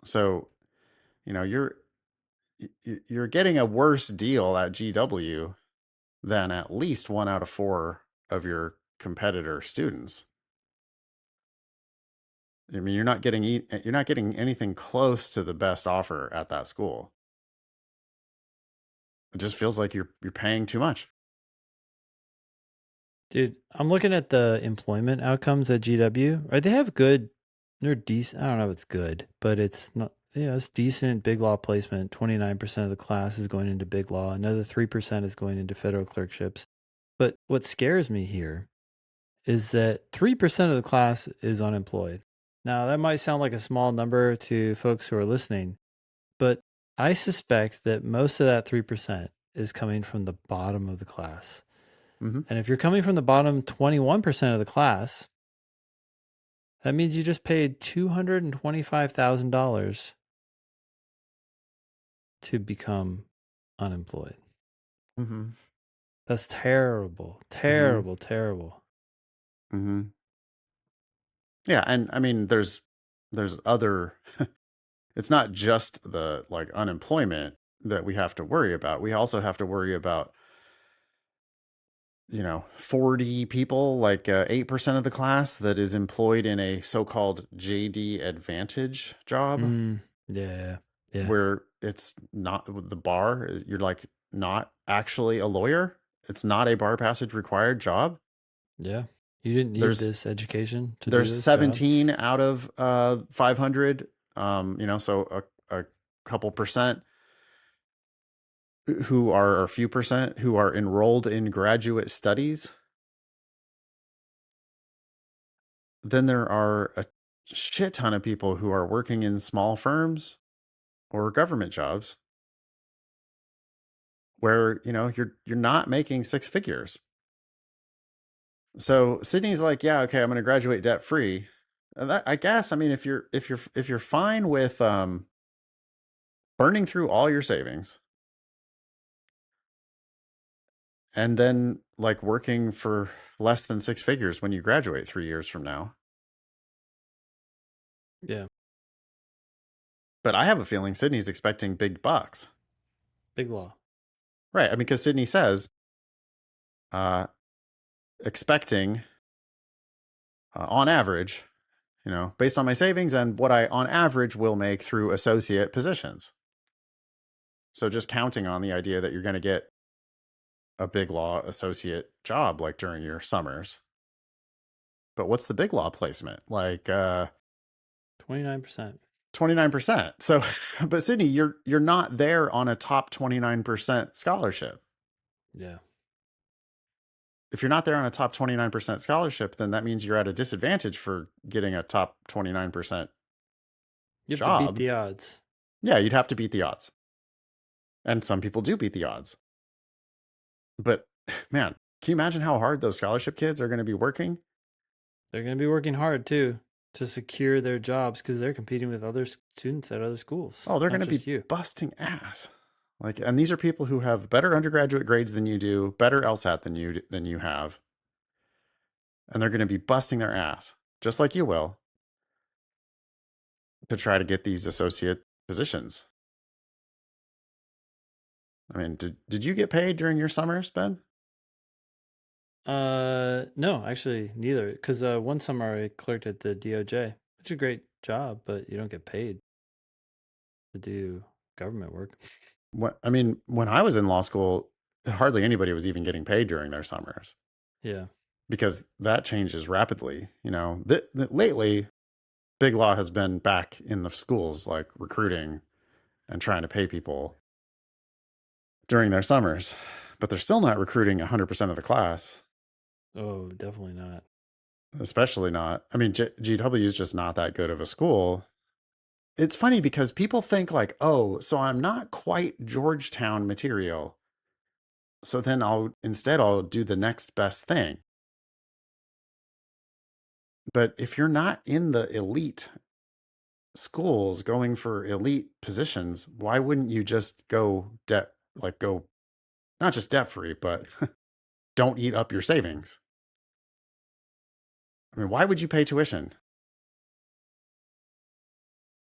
So, you know, you're getting a worse deal at GW than at least 1 out of 4 of your competitor students. I mean, you're not getting anything close to the best offer at that school. It just feels like you're paying too much. Dude, I'm looking at the employment outcomes at GW. Right, they have good, they're decent. I don't know if it's good, but it's not, yeah, it's decent big law placement. 29% of the class is going into big law. Another 3% is going into federal clerkships. But what scares me here is that 3% of the class is unemployed. Now, that might sound like a small number to folks who are listening, but I suspect that most of that 3% is coming from the bottom of the class. Mm-hmm. And if you're coming from the bottom 21% of the class, that means you just paid $225,000 to become unemployed. Mm-hmm. That's terrible, Mm-hmm. terrible, terrible. Mm-hmm. Yeah, and I mean, there's other. It's not just the like unemployment that we have to worry about. We also have to worry about 40 people, like 8% of the class that is employed in a so-called JD Advantage job, Yeah, yeah, where it's not the bar. You're like not actually a lawyer. It's not a bar passage required job. yeah. You didn't need There's this education to do there's this job. 17 out of 500. So a couple percent who are, or a few percent who are enrolled in graduate studies. Then there are a shit ton of people who are working in small firms or government jobs where, you're not making 6 figures. So Sydney's like, yeah, okay, I'm going to graduate debt free. I guess, I mean, if you're fine with burning through all your savings and then like working for less than 6 figures when you graduate 3 years from now. Yeah, But I have a feeling Sydney's expecting big bucks. big law. Right. I mean, because Sydney says, expecting on average, based on my savings and what I on average will make through associate positions. So just counting on the idea that you're going to get a big law associate job like during your summers. But what's the big law placement? Like 29%. 29%. So but Sydney, you're not there on a top 29% scholarship. Yeah. If you're not there on a top 29% scholarship, then that means you're at a disadvantage for getting a top 29% You have to beat job. the odds. Yeah, you'd have to beat the odds. And some people do beat the odds. But man, Can you imagine how hard those scholarship kids are going to be working? They're going to be working hard too to secure their jobs because they're competing with other students at other schools, Oh, they're going not to just be you. busting ass. Like, and these are people who have better undergraduate grades than you do, better LSAT than you have, and they're going to be busting their ass, just like you will, to try to get these associate positions. I mean, did you get paid during your summers, Ben? No, actually, neither. Because one summer I clerked at the DOJ, which is a great job, but you don't get paid to do government work. I mean, when I was in law school, hardly anybody was even getting paid during their summers Yeah. because that changes rapidly. You know, lately, big law has been back in the schools, like recruiting and trying to pay people during their summers, but they're still not recruiting 100% of the class, Oh, definitely not. especially not. I mean, GW is just not that good of a school. It's funny because people think like, oh, so I'm not quite Georgetown material. So then I'll do the next best thing. But if you're not in the elite schools going for elite positions, why wouldn't you just go not just debt free, but don't eat up your savings? I mean, why would you pay tuition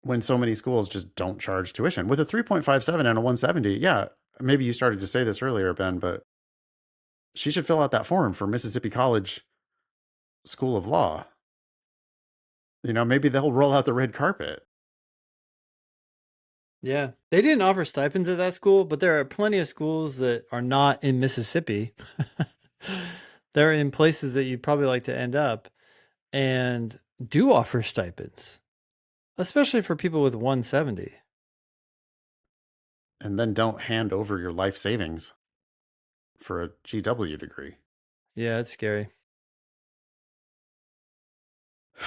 when so many schools just don't charge tuition? With a 3.57 and a 170, yeah, maybe you started to say this earlier, Ben, but she should fill out that form for Mississippi College School of Law. You know, maybe they'll roll out the red carpet. Yeah. They didn't offer stipends at that school, but there are plenty of schools that are not in Mississippi. They're in places that you'd probably like to end up and do offer stipends, especially for people with 170. And then don't hand over your life savings for a GW degree. Yeah, it's scary.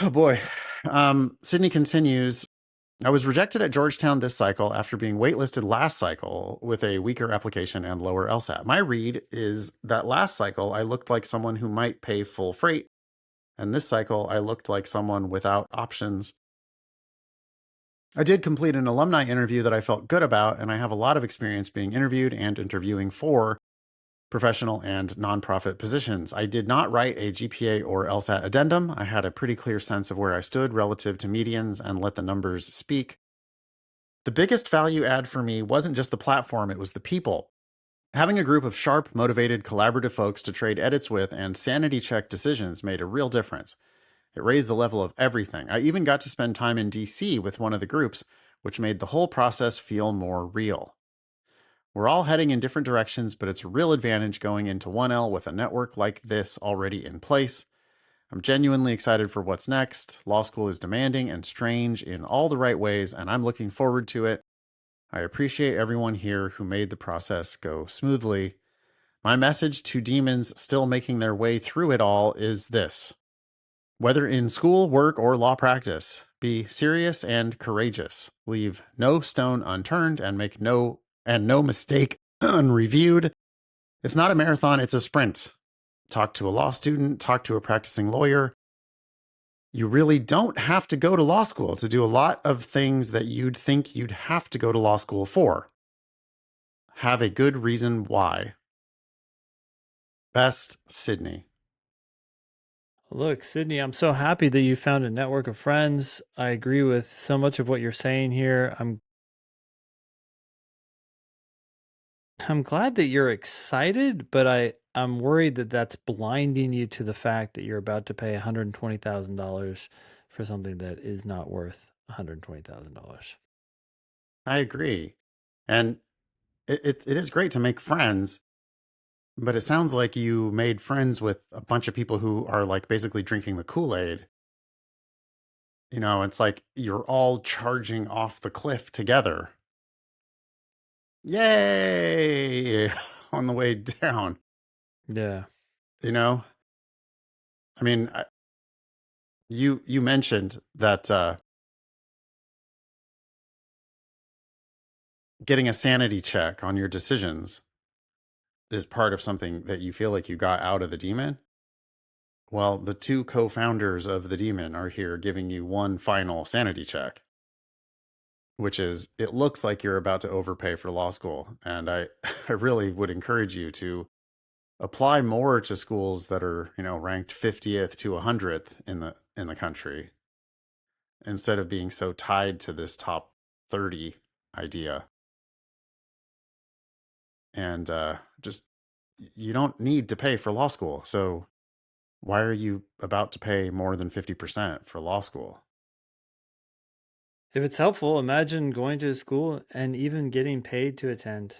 Oh boy. Sydney continues. I was rejected at Georgetown this cycle after being waitlisted last cycle with a weaker application and lower LSAT. My read is that last cycle I looked like someone who might pay full freight, and this cycle I looked like someone without options. I did complete an alumni interview that I felt good about, and I have a lot of experience being interviewed and interviewing for professional and nonprofit positions. I did not write a GPA or LSAT addendum. I had a pretty clear sense of where I stood relative to medians and let the numbers speak. The biggest value add for me wasn't just the platform, it was the people. Having a group of sharp, motivated, collaborative folks to trade edits with and sanity check decisions made a real difference. It raised the level of everything. I even got to spend time in DC with one of the groups, which made the whole process feel more real. We're all heading in different directions, but it's a real advantage going into 1L with a network like this already in place. I'm genuinely excited for what's next. Law school is demanding and strange in all the right ways, and I'm looking forward to it. I appreciate everyone here who made the process go smoothly. My message to demons still making their way through it all is this. Whether in school, work, or law practice, be serious and courageous. Leave no stone unturned and make no mistake unreviewed. It's not a marathon, it's a sprint. Talk to a law student, talk to a practicing lawyer. You really don't have to go to law school to do a lot of things that you'd think you'd have to go to law school for. Have a good reason why. Best, Sydney. Look, Sydney, I'm so happy that you found a network of friends. I agree with so much of what you're saying here. I'm glad that you're excited, but I'm worried that that's blinding you to the fact that you're about to pay $120,000 for something that is not worth $120,000. I agree. And it is great to make friends, but it sounds like you made friends with a bunch of people who are like basically drinking the Kool-Aid. You know, it's like you're all charging off the cliff together. Yay! On the way down. Yeah. You know? I mean, you mentioned that getting a sanity check on your decisions. is part of something that you feel like you got out of the Demon, well, the two co-founders of the Demon are here giving you one final sanity check, which is it looks like you're about to overpay for law school. And I, I really would encourage you to apply more to schools that are, ranked 50th to 100th in the country instead of being so tied to this top 30 idea. And just you don't need to pay for law school. So why are you about to pay more than 50% for law school? If it's helpful, imagine going to a school and even getting paid to attend.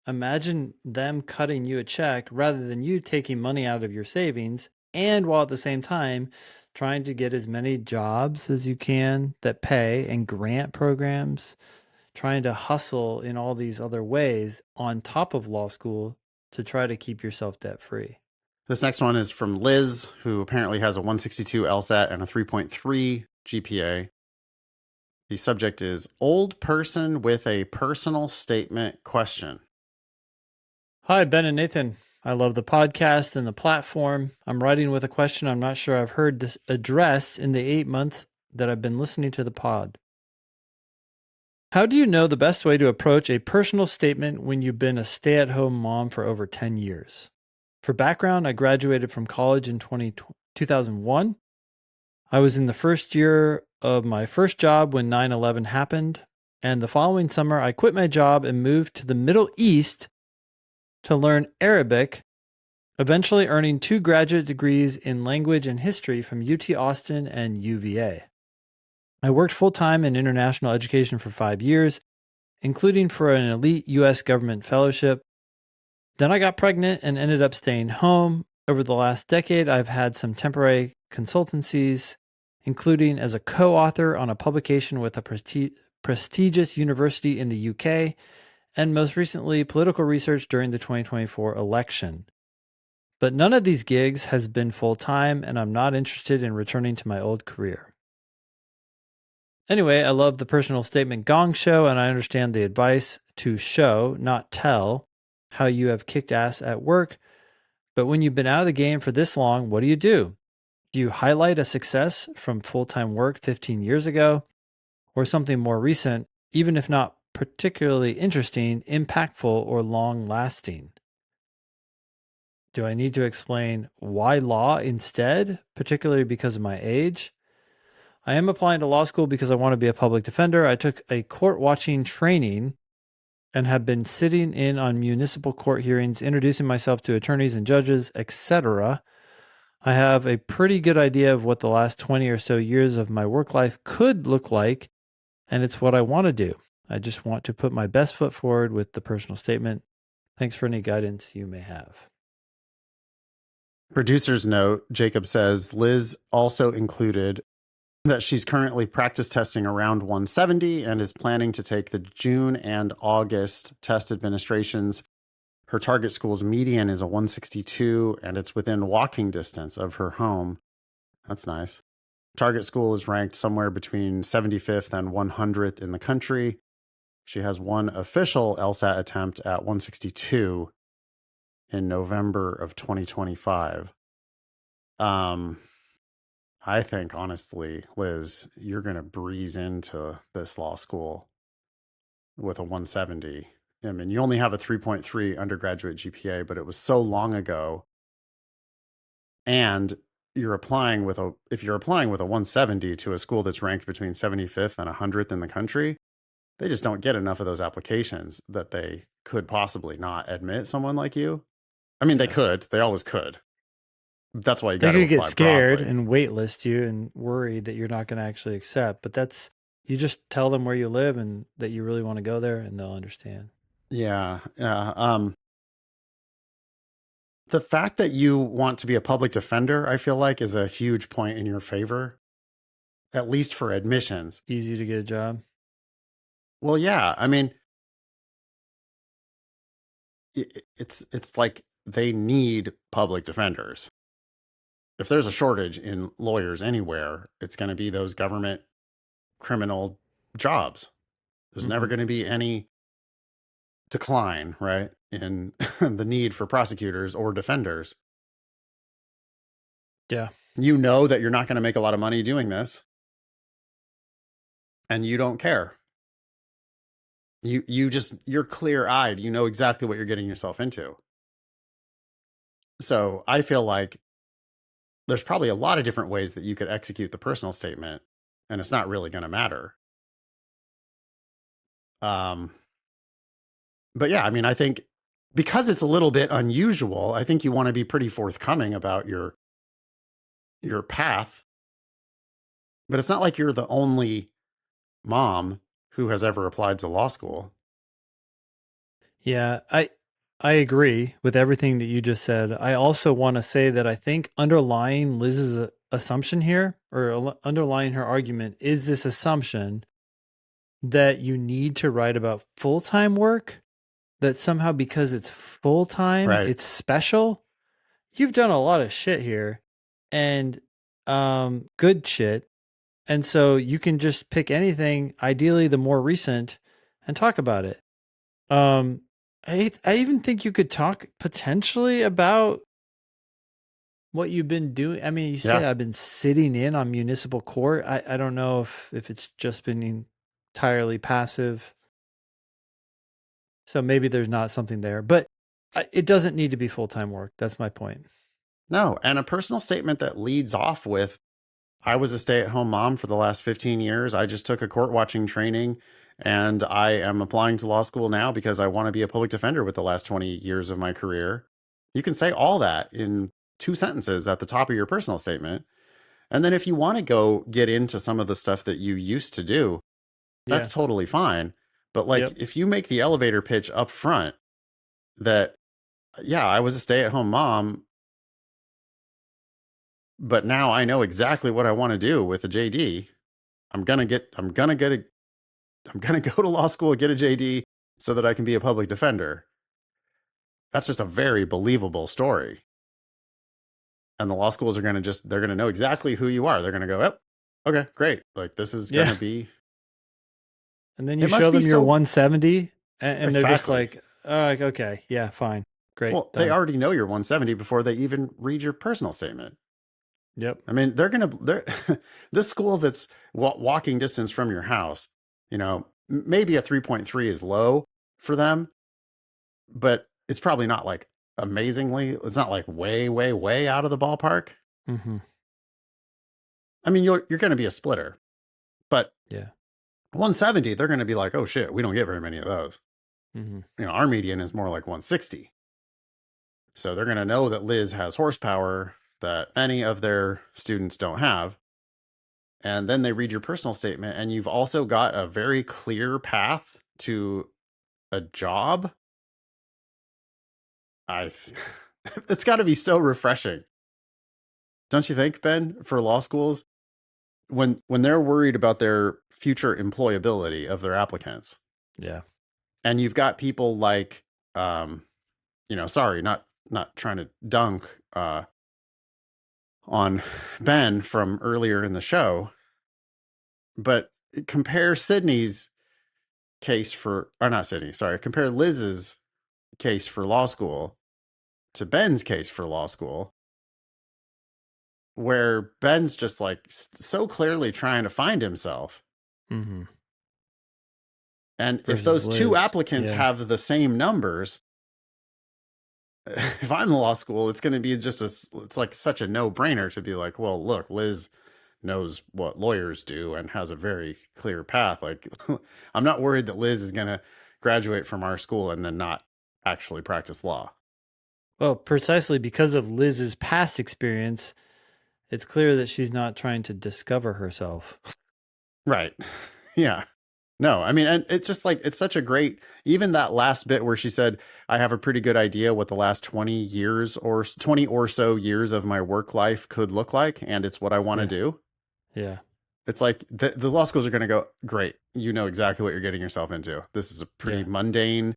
Imagine them cutting you a check rather than you taking money out of your savings, and while at the same time trying to get as many jobs as you can that pay and grant programs, trying to hustle in all these other ways on top of law school to try to keep yourself debt free. This next one is from Liz, who apparently has a 162 LSAT and a 3.3 GPA. The subject is old person with a personal statement question. Hi, Ben and Nathan. I love the podcast and the platform. I'm writing with a question I'm not sure I've heard this addressed in the 8 months that I've been listening to the pod. How do you know the best way to approach a personal statement when you've been a stay-at-home mom for over 10 years? For background, I graduated from college in 2001. I was in the first year of my first job when 9/11 happened, and the following summer I quit my job and moved to the Middle East to learn Arabic, eventually earning 2 graduate degrees in language and history from UT Austin and UVA. I worked full-time in international education for 5 years, including for an elite U.S. government fellowship. Then I got pregnant and ended up staying home. Over the last decade, I've had some temporary consultancies, including as a co-author on a publication with a prestigious university in the UK, and most recently, political research during the 2024 election. But none of these gigs has been full-time, and I'm not interested in returning to my old career. Anyway, I love the personal statement gong show, and I understand the advice to show, not tell, how you have kicked ass at work. But when you've been out of the game for this long, what do you do? Do you highlight a success from full-time work 15 years ago, or something more recent, even if not particularly interesting, impactful, or long-lasting? Do I need to explain why law instead, particularly because of my age? I am applying to law school because I want to be a public defender. I took a court watching training and have been sitting in on municipal court hearings, introducing myself to attorneys and judges, etc. I have a pretty good idea of what the last 20 or so years of my work life could look like, and it's what I want to do. I just want to put my best foot forward with the personal statement. Thanks for any guidance you may have. Producer's note, Jacob says Liz also included that she's currently practice testing around 170 and is planning to take the June and August test administrations. Her target school's median is a 162, and it's within walking distance of her home. That's nice. Target school is ranked somewhere between 75th and 100th in the country. She has one official LSAT attempt at 162 in November of 2025. I think, honestly, Liz, you're going to breeze into this law school with a 170. I mean, you only have a 3.3 undergraduate GPA, but it was so long ago. And if you're applying with a 170 to a school that's ranked between 75th and 100th in the country, they just don't get enough of those applications that they could possibly not admit someone like you. I mean, they could. They always could. That's why you got to They apply could get scared broadly. and waitlist you and worry that you're not going to actually accept. But that's, you just tell them where you live and that you really want to go there, and they'll understand. Yeah. The fact that you want to be a public defender, I feel like, is a huge point in your favor, at least for admissions. Easy to get a job. Well, yeah. I mean, it's like they need public defenders. If there's a shortage in lawyers anywhere, it's going to be those government criminal jobs. There's never going to be any decline, right, in the need for prosecutors or defenders. Yeah. You know that you're not going to make a lot of money doing this, and you don't care. You're clear-eyed. You know exactly what you're getting yourself into. So I feel like there's probably a lot of different ways that you could execute the personal statement, and it's not really going to matter. Um, but yeah, I mean, I think because it's a little bit unusual, I think you want to be pretty forthcoming about your path. But it's not like you're the only mom who has ever applied to law school. Yeah, I agree with everything that you just said. I also want to say that I think underlying Liz's assumption here, or underlying her argument, is this assumption that you need to write about full-time work, that somehow because it's full-time, Right. it's special. You've done a lot of shit here, and good shit. And so you can just pick anything, ideally the more recent, and talk about it. I even think you could talk potentially about what you've been doing. I mean, you say Yeah. I've been sitting in on municipal court. I don't know if it's just been entirely passive. So maybe there's not something there, but it doesn't need to be full-time work. That's my point. No. And a personal statement that leads off with, I was a stay-at-home mom for the last 15 years. I just took a court watching training, and I am applying to law school now because I want to be a public defender with the last 20 years of my career. You can say all that in 2 sentences at the top of your personal statement. And then if you want to go get into some of the stuff that you used to do, Yeah. that's totally fine. But like, Yep. if you make the elevator pitch up front that, yeah, I was a stay-at-home mom, but now I know exactly what I want to do with a JD. I'm going to go to law school, get a JD so that I can be a public defender. That's just a very believable story. And the law schools are going to they're going to know exactly who you are. They're going to go, oh, okay, great. Like, this is going Yeah. to be, And then you it must show be them your so, 170, and they're just exactly. like, oh, okay, yeah, fine, great, Well, they done. already know you're 170 before they even read your personal statement. Yep. I mean, they're this school that's walking distance from your house, maybe a 3.3 is low for them, but it's probably not like amazingly, it's not like way, way, way out of the ballpark. Mm-hmm. I mean, you're going to be a splitter, but Yeah. 170, they're going to be like, oh shit, we don't get very many of those. Mm-hmm. Our median is more like 160. So they're going to know that Liz has horsepower that many of their students don't have. And then they read your personal statement, and you've also got a very clear path to a job. It's got to be so refreshing. Don't you think, Ben, for law schools, when they're worried about their future employability of their applicants? Yeah. And you've got people like, sorry, not trying to dunk on Ben from earlier in the show, but compare Sydney's case compare Liz's case for law school to Ben's case for law school, where Ben's just like so clearly trying to find himself. Mm-hmm. And if Versus those two Liz. applicants Yeah. have the same numbers, if I'm in law school, it's going to be it's like such a no-brainer to be like, well, look, Liz knows what lawyers do and has a very clear path. Like, I'm not worried that Liz is going to graduate from our school and then not actually practice law. Well, precisely because of Liz's past experience, it's clear that she's not trying to discover herself. Right. Yeah. No, I mean, and it's just like, it's such a great, even that last bit where she said, I have a pretty good idea what the last 20 or so years of my work life could look like. And it's what I want to do. Yeah. It's like the law schools are going to go, great. You know exactly what you're getting yourself into. This is a pretty mundane,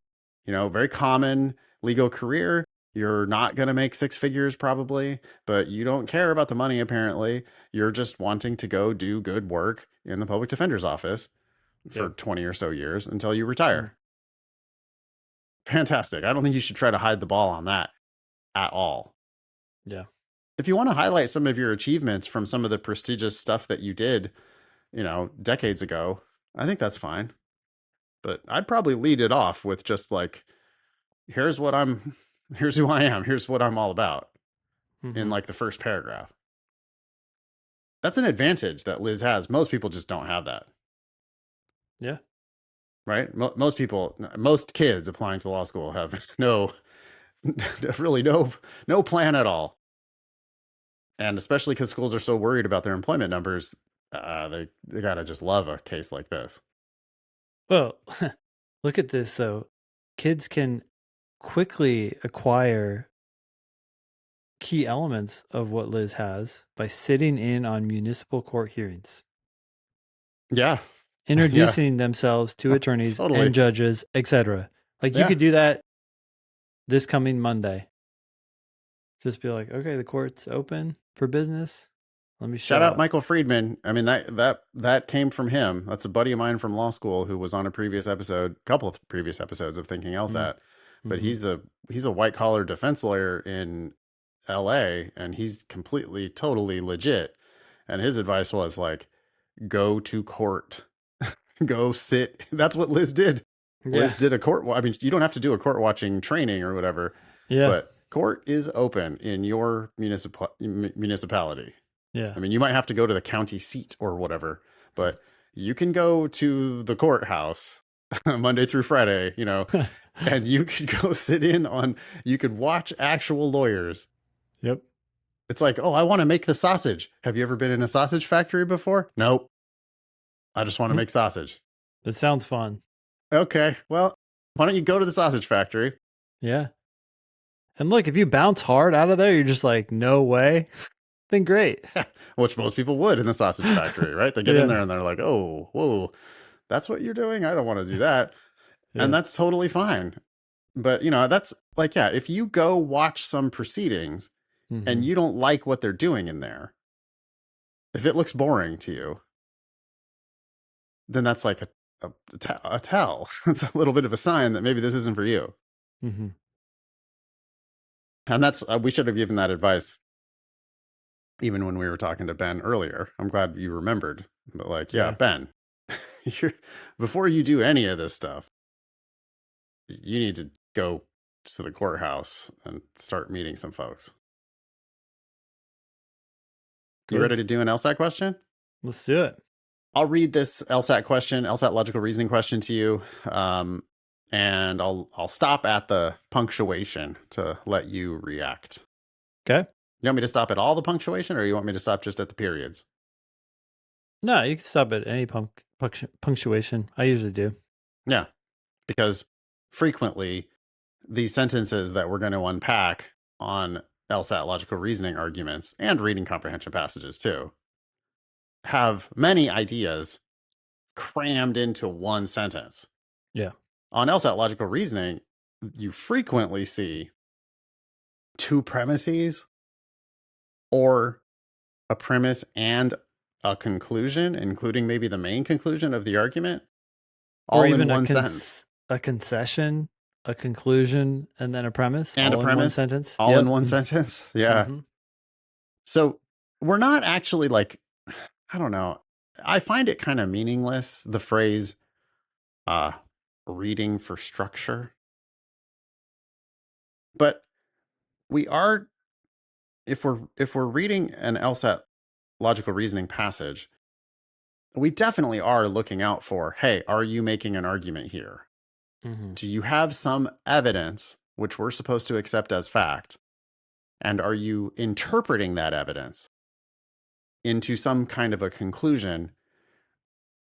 very common legal career. You're not going to make 6 figures probably, but you don't care about the money apparently. You're just wanting to go do good work in the public defender's office for 20 or so years until you retire. fantastic. I don't think you should try to hide the ball on that at all. Yeah. If you want to highlight some of your achievements from some of the prestigious stuff that you did, decades ago, I think that's fine. But I'd probably lead it off with just like, here's who I am, here's what I'm all about in like the first paragraph. That's an advantage that Liz has. Most people just don't have that. Yeah. Right? Most kids applying to law school have really no plan at all. And especially because schools are so worried about their employment numbers, they gotta just love a case like this. Well, look at this though. Kids can quickly acquire key elements of what Liz has by sitting in on municipal court hearings, Yeah. introducing themselves to attorneys Totally. and judges, etc. Like you could do that this coming Monday. Just be like, okay, the court's open for business. Let me shout out Michael Friedman. I mean, that came from him. That's a buddy of mine from law school who was on a couple of previous episodes of Thinking LSAT. But he's a white collar defense lawyer in LA, and he's totally legit. And his advice was like, go to court, go sit. That's what Liz did. Yeah. Liz did a court. I mean, you don't have to do a court watching training or whatever. Yeah. But court is open in your municipality. Yeah. I mean, you might have to go to the county seat or whatever, but you can go to the courthouse Monday through Friday, and you could go you could watch actual lawyers. Yep. It's like, oh, I want to make the sausage. Have you ever been in a sausage factory before? Nope. I just want to make sausage. That sounds fun. Okay. Well, why don't you go to the sausage factory? Yeah. And look, if you bounce hard out of there, you're just like, no way. Then great. Which most people would in the sausage factory, right? They get in there and they're like, oh, whoa, that's what you're doing? I don't want to do that. And that's totally fine. But, that's like, if you go watch some proceedings and you don't like what they're doing in there, if it looks boring to you, then that's like a tell. It's a little bit of a sign that maybe this isn't for you. And that's, we should have given that advice even when we were talking to Ben earlier. I'm glad you remembered. But like, Ben, before you do any of this stuff, you need to go to the courthouse and start meeting some folks. You ready to do an LSAT question? Let's do it. I'll read this LSAT logical reasoning question to you. And I'll stop at the punctuation to let you react. Okay. You want me to stop at all the punctuation, or you want me to stop just at the periods? No, you can stop at any punctuation. I usually do. Yeah, because frequently the sentences that we're going to unpack on LSAT logical reasoning arguments and reading comprehension passages too have many ideas crammed into one sentence. Yeah. On LSAT logical reasoning, you frequently see two premises or a premise and a conclusion, including maybe the main conclusion of the argument, all in one sentence. A concession, a conclusion, and then a premise. And all a premise. In one sentence. All in one sentence. Yeah. So we're not actually like, I don't know. I find it kind of meaningless, the phrase reading for structure. But we are, if we're reading an LSAT logical reasoning passage, we definitely are looking out for, hey, are you making an argument here? Do you have some evidence which we're supposed to accept as fact? And are you interpreting that evidence into some kind of a conclusion?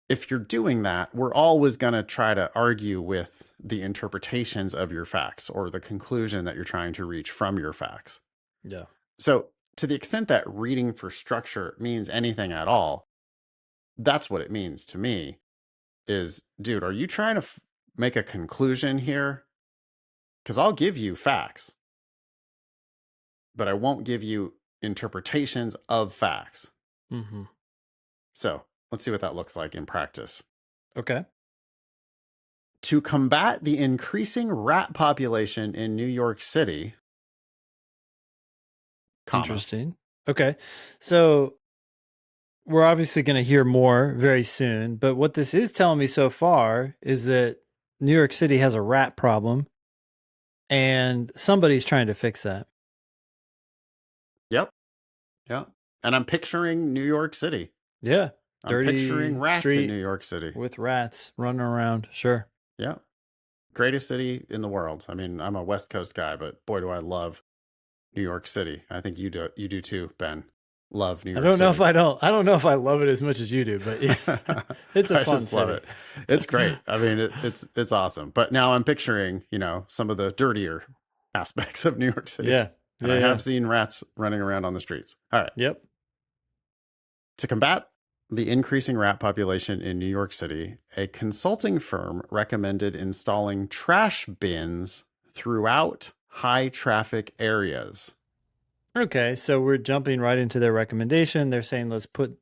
If you're doing that, we're always going to try to argue with the interpretations of your facts or the conclusion that you're trying to reach from your facts. Yeah. So to the extent that reading for structure means anything at all, that's what it means to me is, dude, are you trying to make a conclusion here? Because I'll give you facts, but I won't give you interpretations of facts. So let's see what that looks like in practice. Okay. To combat the increasing rat population in New York City, comma. Interesting. Okay. So we're obviously going to hear more very soon, but what this is telling me so far is that New York City has a rat problem and somebody's trying to fix that. Yep. Yeah. And I'm picturing New York City. Yeah. I'm picturing Dirty rats in street New York City. with rats running around. Sure. Yeah. Greatest city in the world. I mean, I'm a West Coast guy, but boy, do I love New York City. I think you do too, Ben. Love New York City. I don't know if I love it as much as you do, but yeah, it's a fun city. Love it. It's great. I mean, it's awesome. But now I'm picturing, some of the dirtier aspects of New York City. Yeah. And I have seen rats running around on the streets. All right. Yep. To combat the increasing rat population in New York City, a consulting firm recommended installing trash bins throughout high traffic areas. Okay, so we're jumping right into their recommendation. They're saying let's put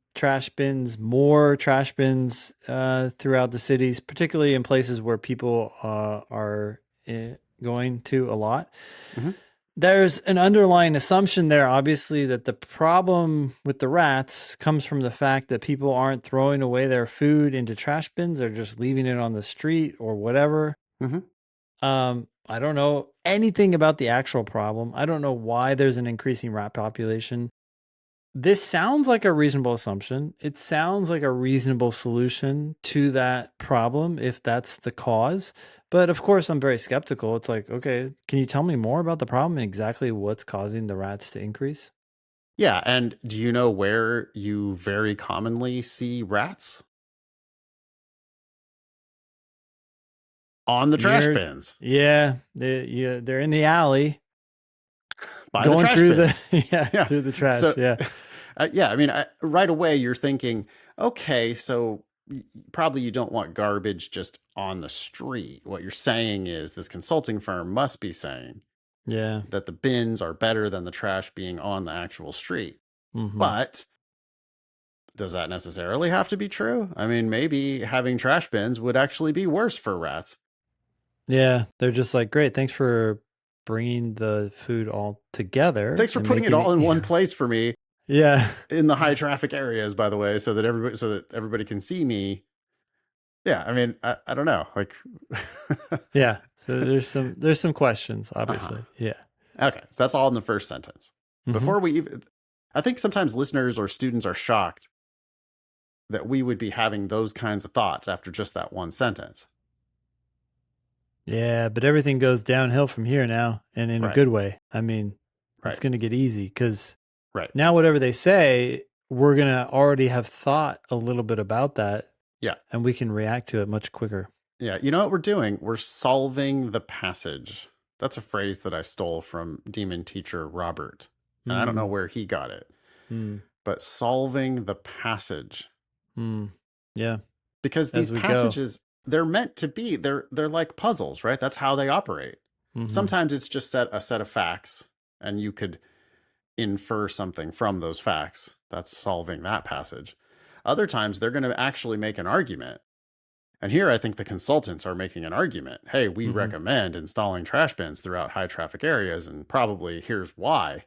more trash bins throughout the cities, particularly in places where people are going to a lot. Mm-hmm. There's an underlying assumption there, obviously, that the problem with the rats comes from the fact that people aren't throwing away their food into trash bins. They're just leaving it on the street or whatever. Mm-hmm. I don't know anything about the actual problem. I don't know why there's an increasing rat population. This sounds like a reasonable assumption. It sounds like a reasonable solution to that problem if that's the cause. But of course, I'm very skeptical. It's like, okay, can you tell me more about the problem and exactly what's causing the rats to increase? Yeah. And do you know where you very commonly see rats? On the trash bins. Yeah, they're in the alley. By going the trash through bins. Through the trash. So, yeah. I mean, right away you're thinking, okay, so probably you don't want garbage just on the street. What you're saying is this consulting firm must be saying that the bins are better than the trash being on the actual street. Mm-hmm. But does that necessarily have to be true? I mean, maybe having trash bins would actually be worse for rats. Yeah, they're just like, great, thanks for bringing the food all together. Thanks for putting it all in one place for me. Yeah. In the high traffic areas, by the way, so that everybody can see me. Yeah, I mean, I don't know. Like yeah. So there's some questions, obviously. Yeah. Okay. So that's all in the first sentence. Mm-hmm. Before we even, I think sometimes listeners or students are shocked that we would be having those kinds of thoughts after just that one sentence. Yeah, but everything goes downhill from here now, and in a good way. I mean, it's going to get easy because now whatever they say, we're going to already have thought a little bit about that. Yeah. And we can react to it much quicker. Yeah. You know what we're doing? We're solving the passage. That's a phrase that I stole from Demon teacher Robert. And I don't know where he got it. But solving the passage. Yeah. Because these passages, they're meant to be, they're like puzzles, right? That's how they operate. Sometimes it's just a set of facts, and you could infer something from those facts. That's solving that passage. Other times they're going to actually make an argument. And here I think the consultants are making an argument. Hey, we recommend installing trash bins throughout high traffic areas, and probably here's why.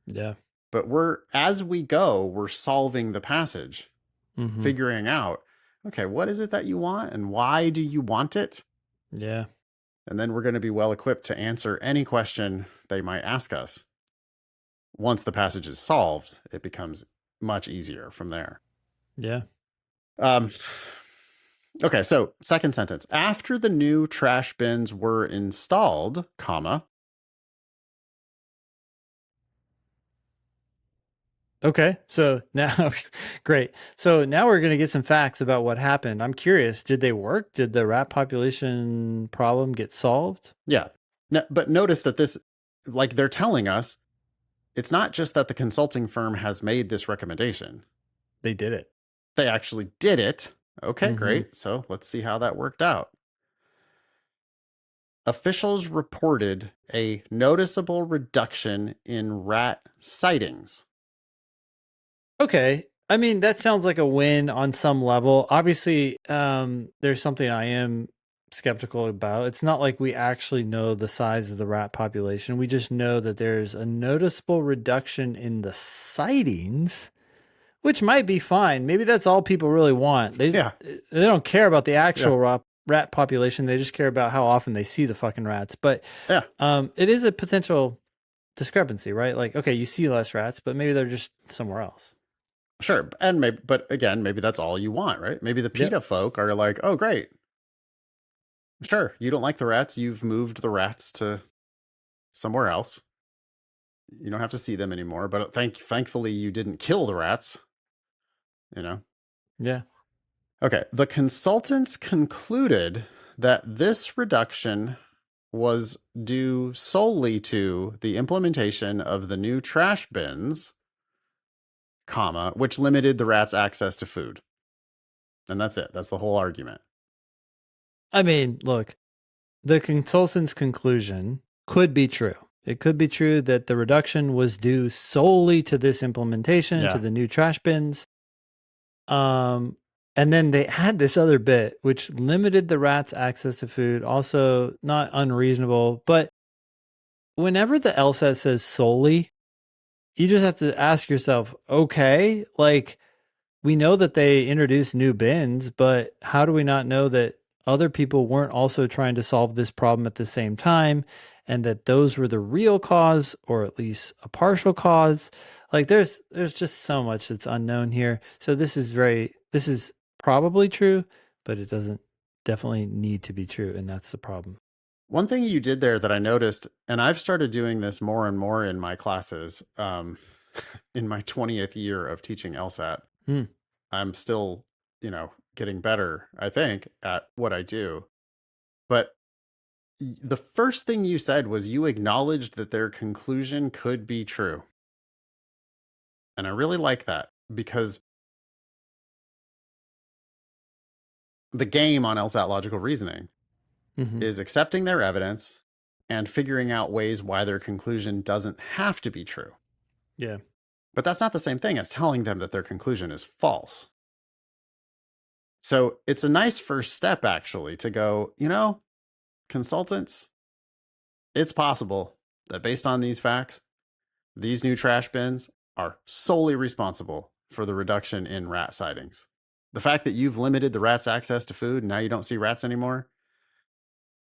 Yeah. But as we go, we're solving the passage, figuring out, okay, what is it that you want and why do you want it? Yeah. And then we're going to be well equipped to answer any question they might ask us. Once the passage is solved, it becomes much easier from there. Yeah. Okay, so second sentence. After the new trash bins were installed, comma. Okay, so now, great. So now we're going to get some facts about what happened. I'm curious, did they work? Did the rat population problem get solved? Yeah. No, but notice that this, like they're telling us, it's not just that the consulting firm has made this recommendation. They did it. They actually did it. Okay, great. So let's see how that worked out. Officials reported a noticeable reduction in rat sightings. Okay. I mean, that sounds like a win on some level. Obviously, there's something I am skeptical about. It's not like we actually know the size of the rat population. We just know that there's a noticeable reduction in the sightings, which might be fine. Maybe that's all people really want. Yeah. They don't care about the Yeah. actual rat population. They just care about how often they see the fucking rats. But Yeah. it is a potential discrepancy, right? Like, okay, you see less rats, but maybe they're just somewhere else. Sure. And maybe, but again, maybe that's all you want, right? Maybe the PETA folk are like, oh, great. Sure. You don't like the rats. You've moved the rats to somewhere else. You don't have to see them anymore. But thankfully, you didn't kill the rats. You know? Yeah. Okay. The consultants concluded that this reduction was due solely to the implementation of the new trash bins, comma, which limited the rats' access to food. And that's it. That's the whole argument. I mean, look, the consultant's conclusion could be true. It could be true that the reduction was due solely to this implementation, to the new trash bins. And then they had this other bit, which limited the rats' access to food. Also, not unreasonable. But whenever the LSAT says solely, you just have to ask yourself, okay, like we know that they introduced new bins, but how do we not know that other people weren't also trying to solve this problem at the same time, and that those were the real cause, or at least a partial cause? Like there's just so much that's unknown here. So this is probably true, but it doesn't definitely need to be true, and that's the problem. One thing you did there that I noticed, and I've started doing this more and more in my classes, in my 20th year of teaching LSAT, I'm still, getting better, I think, at what I do. But the first thing you said was you acknowledged that their conclusion could be true. And I really like that, because the game on LSAT logical reasoning is accepting their evidence and figuring out ways why their conclusion doesn't have to be true. Yeah. But that's not the same thing as telling them that their conclusion is false. So it's a nice first step, actually, to go, consultants, it's possible that based on these facts, these new trash bins are solely responsible for the reduction in rat sightings. The fact that you've limited the rats' access to food and now you don't see rats anymore,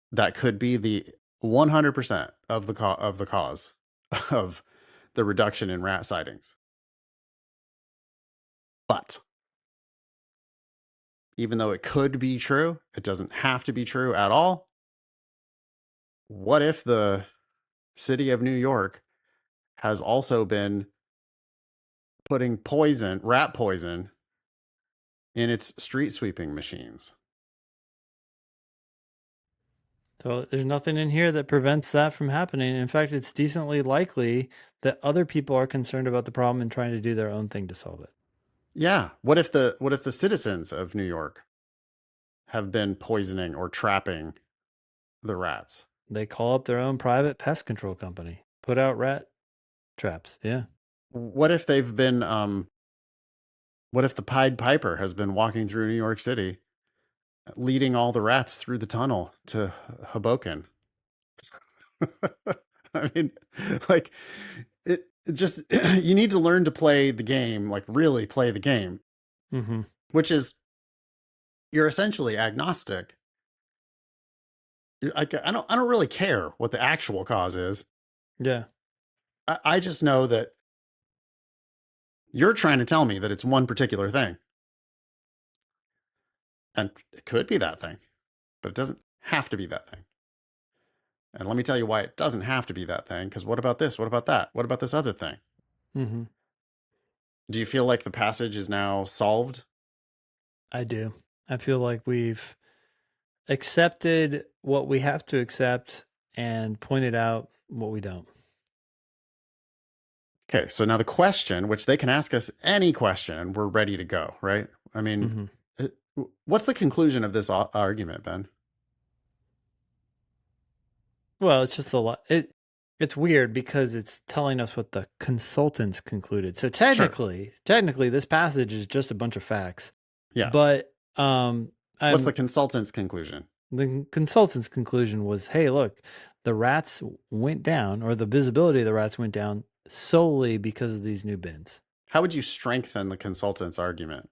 that could be the 100% of the cause of the reduction in rat sightings. But even though it could be true, it doesn't have to be true at all. What if the city of New York has also been putting rat poison, in its street sweeping machines? So there's nothing in here that prevents that from happening. In fact, it's decently likely that other people are concerned about the problem and trying to do their own thing to solve it. Yeah. What if the citizens of New York have been poisoning or trapping the rats? They call up their own private pest control company, put out rat traps. Yeah. What if they've been what if the Pied Piper has been walking through New York City, leading all the rats through the tunnel to Hoboken? I mean, like, it just, you need to learn to play the game, like really play the game, which is, you're essentially agnostic. I don't really care what the actual cause is. Yeah. I just know that you're trying to tell me that it's one particular thing. And it could be that thing, but it doesn't have to be that thing. And let me tell you why it doesn't have to be that thing, because what about this? What about that? What about this other thing? Do you feel like the passage is now solved? I do. I feel like we've accepted what we have to accept and pointed out what we don't. Okay, so now the question, which they can ask us any question and we're ready to go, right? I mean, what's the conclusion of this argument, Ben? Well, it's just a lot. It's weird because it's telling us what the consultants concluded. So technically, this passage is just a bunch of facts. Yeah. But what's the consultant's conclusion? The consultant's conclusion was, hey, look, the rats went down, or the visibility of the rats went down solely because of these new bins. How would you strengthen the consultant's argument?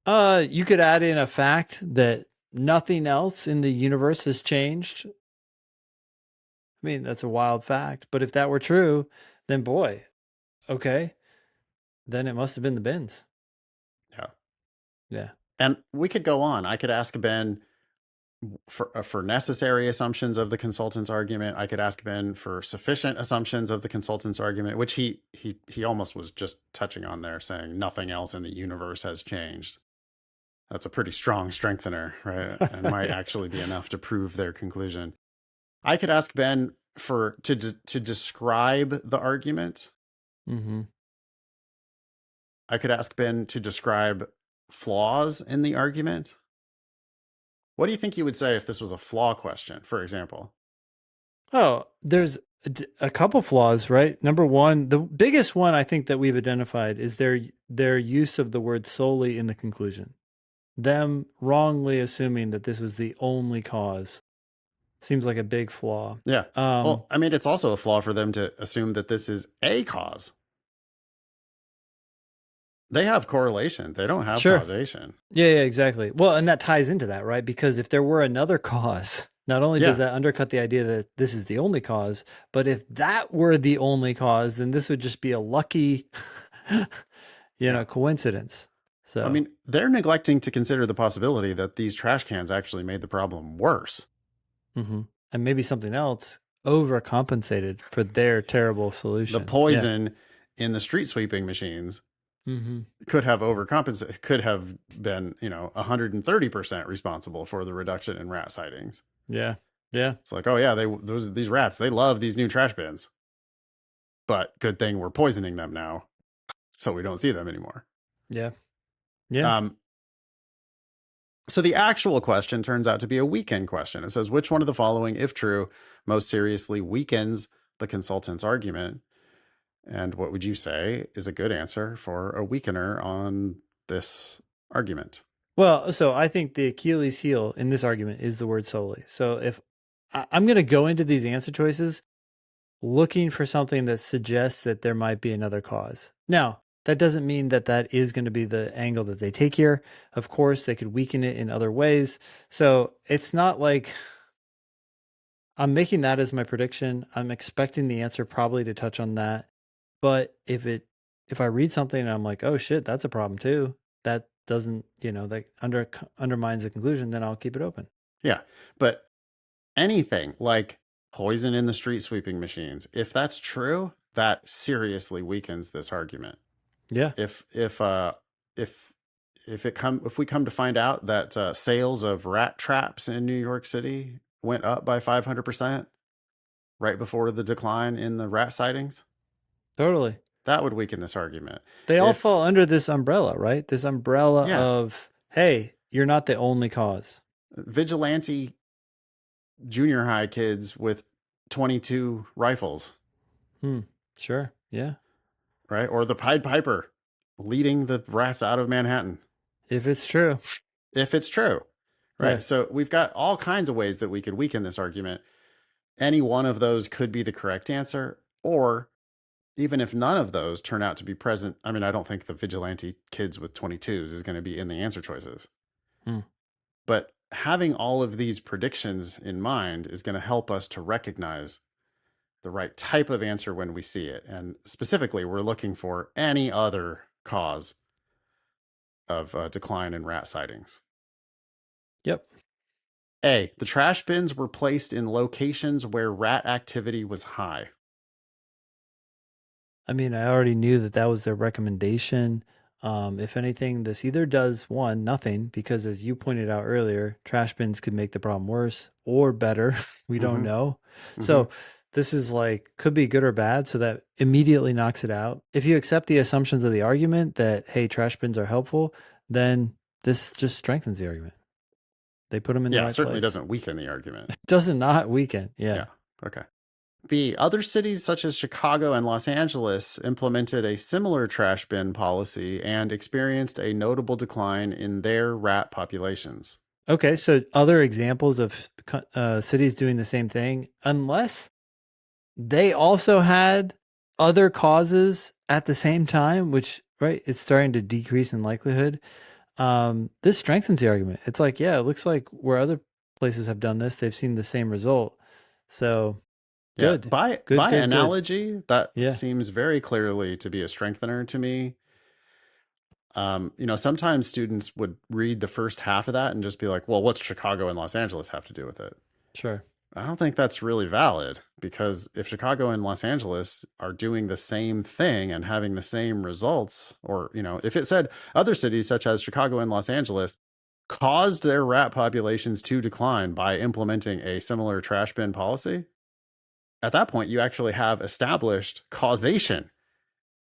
You could add in a fact that nothing else in the universe has changed. I mean, that's a wild fact, but if that were true, then boy, okay, then it must have been the bins. Yeah. Yeah. And we could go on. I could ask Ben for necessary assumptions of the consultant's argument. I could ask Ben for sufficient assumptions of the consultant's argument, which he almost was just touching on there, saying nothing else in the universe has changed. That's a pretty strong strengthener, right? And might actually be enough to prove their conclusion. I could ask Ben to describe the argument. Mm-hmm. I could ask Ben to describe flaws in the argument. What do you think you would say if this was a flaw question, for example? Oh, there's a couple flaws, right? Number one, the biggest one I think that we've identified is their use of the word solely in the conclusion. Them wrongly assuming that this was the only cause seems like a big flaw. Yeah. Well, I mean, it's also a flaw for them to assume that this is a cause. They have correlation. They don't have Sure. causation. Yeah, exactly. Well, and that ties into that, right? Because if there were another cause, not only does that undercut the idea that this is the only cause, but if that were the only cause, then this would just be a lucky, coincidence. So I mean, they're neglecting to consider the possibility that these trash cans actually made the problem worse. Mm-hmm. And maybe something else overcompensated for their terrible solution. The poison in the street sweeping machines could have overcompensated, could have been, 130% responsible for the reduction in rat sightings. Yeah. Yeah. It's like, oh yeah, these rats, they love these new trash bins. But good thing we're poisoning them now, so we don't see them anymore. Yeah. Yeah. So the actual question turns out to be a weekend question. It says, which one of the following, if true, most seriously weakens the consultant's argument? And what would you say is a good answer for a weakener on this argument? Well, so I think the Achilles heel in this argument is the word solely. So if I'm going to go into these answer choices looking for something that suggests that there might be another cause. Now, that doesn't mean that that is going to be the angle that they take here. Of course, they could weaken it in other ways. So it's not like I'm making that as my prediction. I'm expecting the answer probably to touch on that. But if I read something and I'm like, oh shit, that's a problem too, that doesn't, that undermines the conclusion, then I'll keep it open. Yeah. But anything like poison in the street sweeping machines, if that's true, that seriously weakens this argument. Yeah. If we come to find out that sales of rat traps in New York City went up by 500% right before the decline in the rat sightings, totally, that would weaken this argument. They all fall under this umbrella, right? This umbrella of, hey, you're not the only cause. Vigilante junior high kids with 22 rifles. Sure. Yeah. Right? Or the Pied Piper leading the rats out of Manhattan. If it's true. If it's true. Right? Yeah. So we've got all kinds of ways that we could weaken this argument. Any one of those could be the correct answer, or even if none of those turn out to be present, I mean, I don't think the vigilante kids with 22s is going to be in the answer choices. But having all of these predictions in mind is going to help us to recognize the right type of answer when we see it. And specifically, we're looking for any other cause of decline in rat sightings. Yep. A, the trash bins were placed in locations where rat activity was high. I mean, I already knew that was their recommendation. If anything, this either does nothing, because as you pointed out earlier, trash bins could make the problem worse or better. We don't know. So this is could be good or bad. So that immediately knocks it out. If you accept the assumptions of the argument that, hey, trash bins are helpful, then this just strengthens the argument. They put them in the right place. Yeah, certainly doesn't weaken the argument. It does not weaken. Yeah. Okay. B, other cities such as Chicago and Los Angeles implemented a similar trash bin policy and experienced a notable decline in their rat populations. Okay, so other examples of cities doing the same thing, unless they also had other causes at the same time, which, right, it's starting to decrease in likelihood. This strengthens the argument. It's like, yeah, it looks like where other places have done this, they've seen the same result. So Yeah, good, by good. analogy, that Yeah, seems very clearly to be a strengthener to me. Sometimes students would read the first half of that and just be like, well, what's Chicago and Los Angeles have to do with it? sure. I don't think that's really valid, because if Chicago and Los Angeles are doing the same thing and having the same results, or, if it said other cities such as Chicago and Los Angeles caused their rat populations to decline by implementing a similar trash bin policy, at that point, you actually have established causation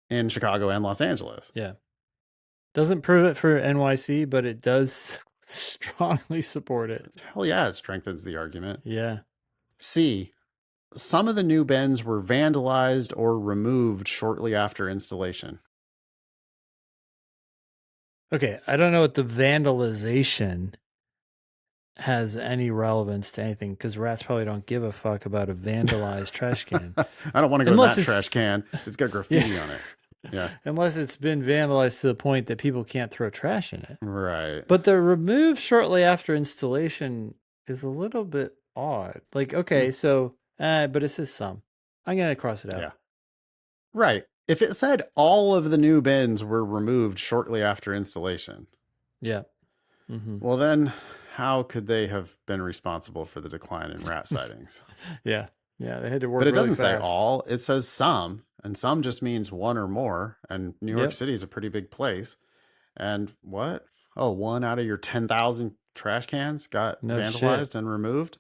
in Chicago and Los Angeles. Yeah. Doesn't prove it for NYC, but it does strongly support it. Hell yeah, it strengthens the argument. Yeah. C, some of the new bins were vandalized or removed shortly after installation. Okay, I don't know what the vandalization has any relevance to anything, because rats probably don't give a fuck about a vandalized trash can. I don't want to go in Unless that trash it's, can. It's got yeah, graffiti on it. Yeah. unless it's been vandalized to the point that people can't throw trash in it. Right. But the remove shortly after installation is a little bit odd. Like, okay, so, but it says some. I'm going to cross it out. Yeah. Right. If it said all of the new bins were removed shortly after installation, Yeah. Mm-hmm. well, then how could they have been responsible for the decline in rat sightings? Yeah. Yeah. They had to work But it really doesn't say fast. all, it says some, and some just means one or more. And New York Yep. City is a pretty big place. And what? Oh, one out of your 10,000 trash cans got No shit. vandalized and removed?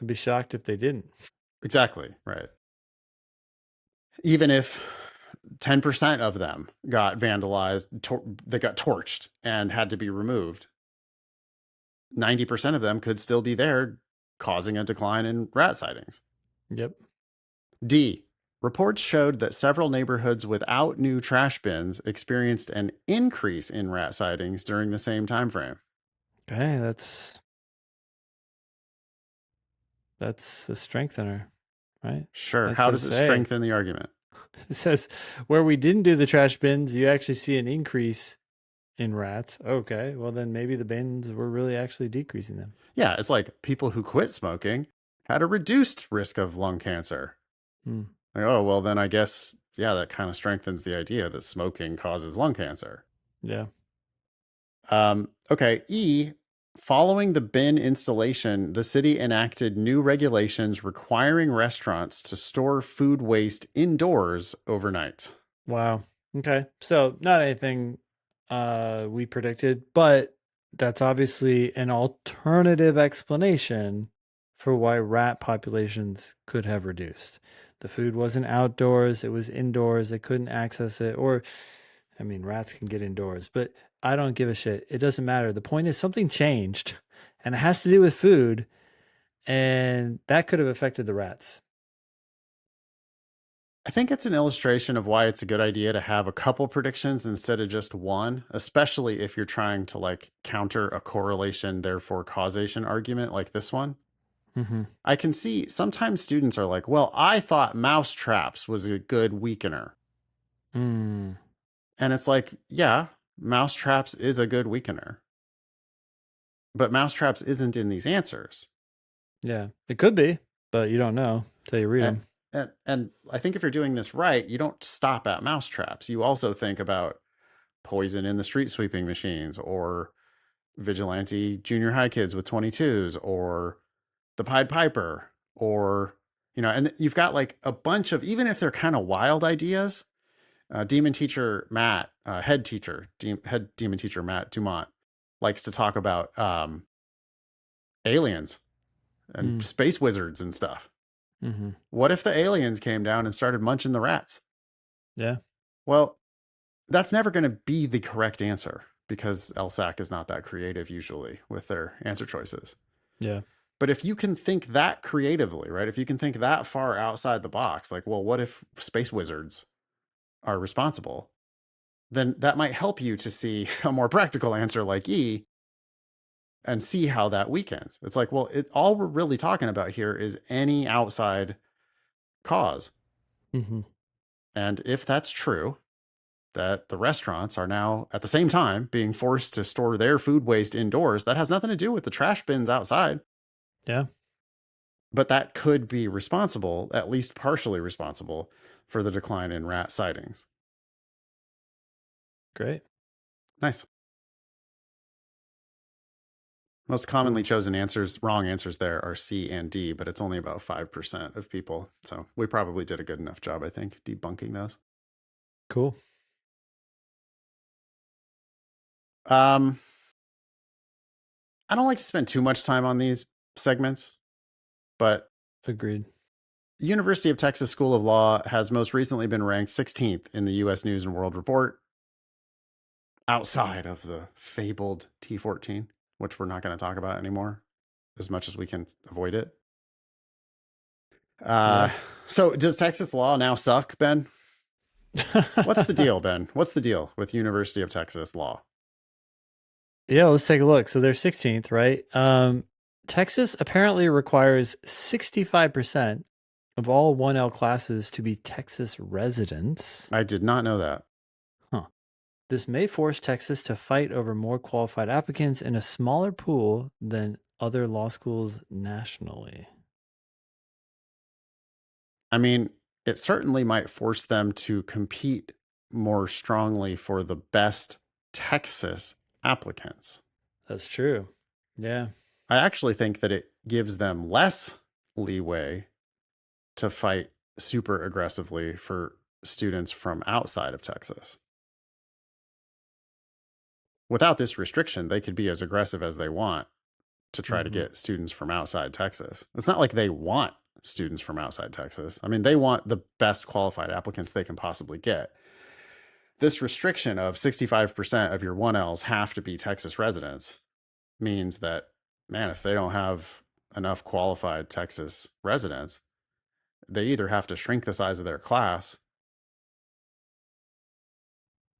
I'd be shocked if they didn't. Exactly. Right. Even if 10% of them got vandalized, they got torched and had to be removed, 90% of them could still be there, causing a decline in rat sightings. Yep. D, reports showed that several neighborhoods without new trash bins experienced an increase in rat sightings during the same time frame. Okay, that's a strengthener, right? Sure. That How does says, it hey, strengthen the argument? it says where we didn't do the trash bins, you actually see an increase in rats. Okay, well then maybe the bins were really actually decreasing them. Yeah, it's like people who quit smoking had a reduced risk of lung cancer. Hmm. Like, oh, well, then I guess, yeah, that kind of strengthens the idea that smoking causes lung cancer. Yeah. Okay. E, following the bin installation, the city enacted new regulations requiring restaurants to store food waste indoors overnight. Wow. Okay. So not anything we predicted, but that's obviously an alternative explanation for why rat populations could have reduced. The food wasn't outdoors, it was indoors, they couldn't access it. Or, I mean, rats can get indoors, but I don't give a shit. It doesn't matter. The point is something changed and it has to do with food, and that could have affected the rats. I think it's an illustration of why it's a good idea to have a couple predictions instead of just one, especially if you're trying to like counter a correlation, therefore causation argument like this one. Mm-hmm. I can see sometimes students are like, well, I thought mouse traps was a good weakener. Mm, And it's like, yeah, mouse traps is a good weakener. But mouse traps isn't in these answers. yeah, it could be, but you don't know until you read And, them. and I think if you're doing this right, you don't stop at mouse traps. You also think about poison in the street sweeping machines, or vigilante junior high kids with 22s, or the Pied Piper, or, and you've got like a bunch of, even if they're kind of wild ideas, demon teacher Matt, head demon teacher Matt Dumont likes to talk about aliens and Mm, space wizards and stuff. mm-hmm. What if the aliens came down and started munching the rats? Yeah. Well, that's never going to be the correct answer, because LSAC is not that creative usually with their answer choices. Yeah. But if you can think that creatively, right? If you can think that far outside the box, like, well, what if space wizards are responsible? Then that might help you to see a more practical answer like E. and see how that weekends. It's like, well, all we're really talking about here is any outside cause. Mm-hmm. And if that's true, that the restaurants are now at the same time being forced to store their food waste indoors, that has nothing to do with the trash bins outside. Yeah. But that could be responsible, at least partially responsible, for the decline in rat sightings. Great. Nice. Most commonly chosen answers, wrong answers there are C and D, but it's only about 5% of people. So we probably did a good enough job, I think, debunking those. Cool. I don't like to spend too much time on these segments, but Agreed. the University of Texas School of Law has most recently been ranked 16th in the U.S. News and World Report, outside of the fabled T14, which we're not going to talk about anymore as much as we can avoid it. Yeah. So does Texas law now suck, Ben? What's the deal, Ben? What's the deal with University of Texas law? Yeah, let's take a look. So they're 16th, right? Texas apparently requires 65% of all 1L classes to be Texas residents. I did not know that. Huh. This may force Texas to fight over more qualified applicants in a smaller pool than other law schools nationally. I mean, it certainly might force them to compete more strongly for the best Texas applicants. That's true. Yeah. I actually think that it gives them less leeway to fight super aggressively for students from outside of Texas. Without this restriction, they could be as aggressive as they want to try to get students from outside Texas. It's not like they want students from outside Texas. I mean, they want the best qualified applicants they can possibly get. This restriction of 65% of your 1Ls have to be Texas residents means that, man, if they don't have enough qualified Texas residents, they either have to shrink the size of their class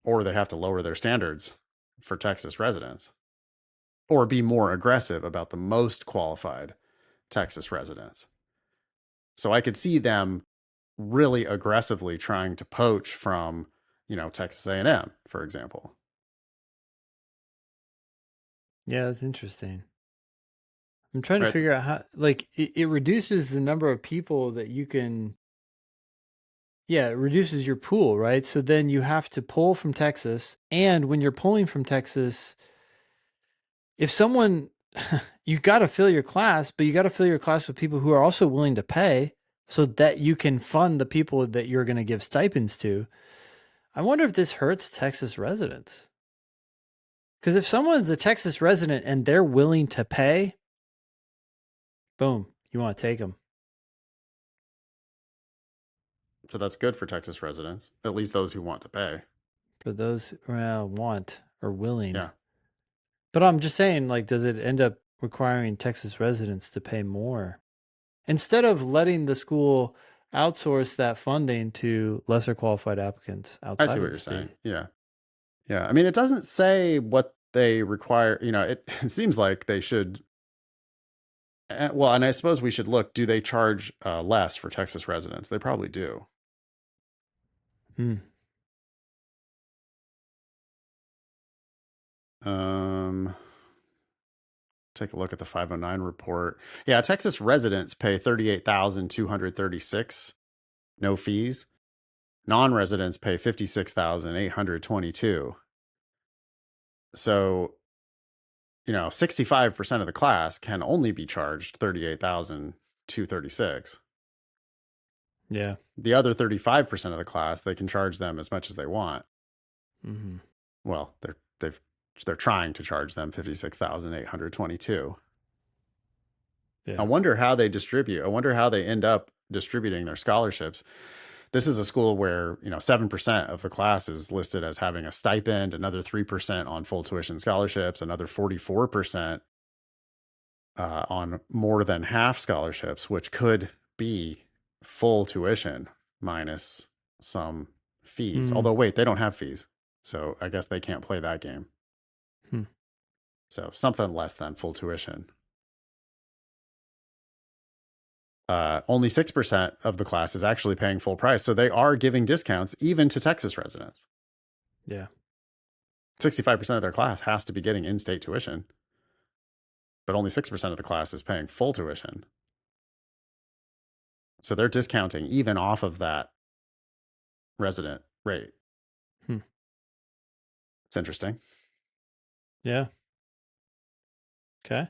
or they have to lower their standards for Texas residents or be more aggressive about the most qualified Texas residents. So I could see them really aggressively trying to poach from, Texas A&M, for example. Yeah, that's interesting. I'm trying to Right? figure out how, like, it reduces the number of people that you can. Yeah, it reduces your pool, right? So then you have to pull from Texas. And when you're pulling from Texas, if someone, you got to fill your class, but you got to fill your class with people who are also willing to pay so that you can fund the people that you're going to give stipends to. I wonder if this hurts Texas residents. Because if someone's a Texas resident and they're willing to pay, boom, you want to take them. So that's good for Texas residents, at least those who want to pay. For those who want or willing. Yeah. But I'm just saying, like, does it end up requiring Texas residents to pay more? Instead of letting the school outsource that funding to lesser qualified applicants I outside see of what the you're state. saying. Yeah. Yeah. I mean, it doesn't say what they require. It seems like they should. Well, and I suppose we should look, do they charge less for Texas residents? They probably do. Hmm. Take a look at the 509 report. Yeah, Texas residents pay $38,236, no fees. Non-residents pay $56,822. So, 65% of the class can only be charged $38,236. Yeah. The other 35% of the class, they can charge them as much as they want. Mm-hmm. Well, they're trying to charge them $56,822. Yeah. I wonder how they distribute. I wonder how they end up distributing their scholarships. This is a school where, 7% of the class is listed as having a stipend, another 3% on full tuition scholarships, another 44% on more than half scholarships, which could be full tuition minus some fees. Mm. Although, wait, they don't have fees. So I guess they can't play that game. So something less than full tuition. Only 6% of the class is actually paying full price. So they are giving discounts even to Texas residents. Yeah. 65% of their class has to be getting in-state tuition, but only 6% of the class is paying full tuition. So they're discounting even off of that resident rate. It's interesting. Yeah. Okay.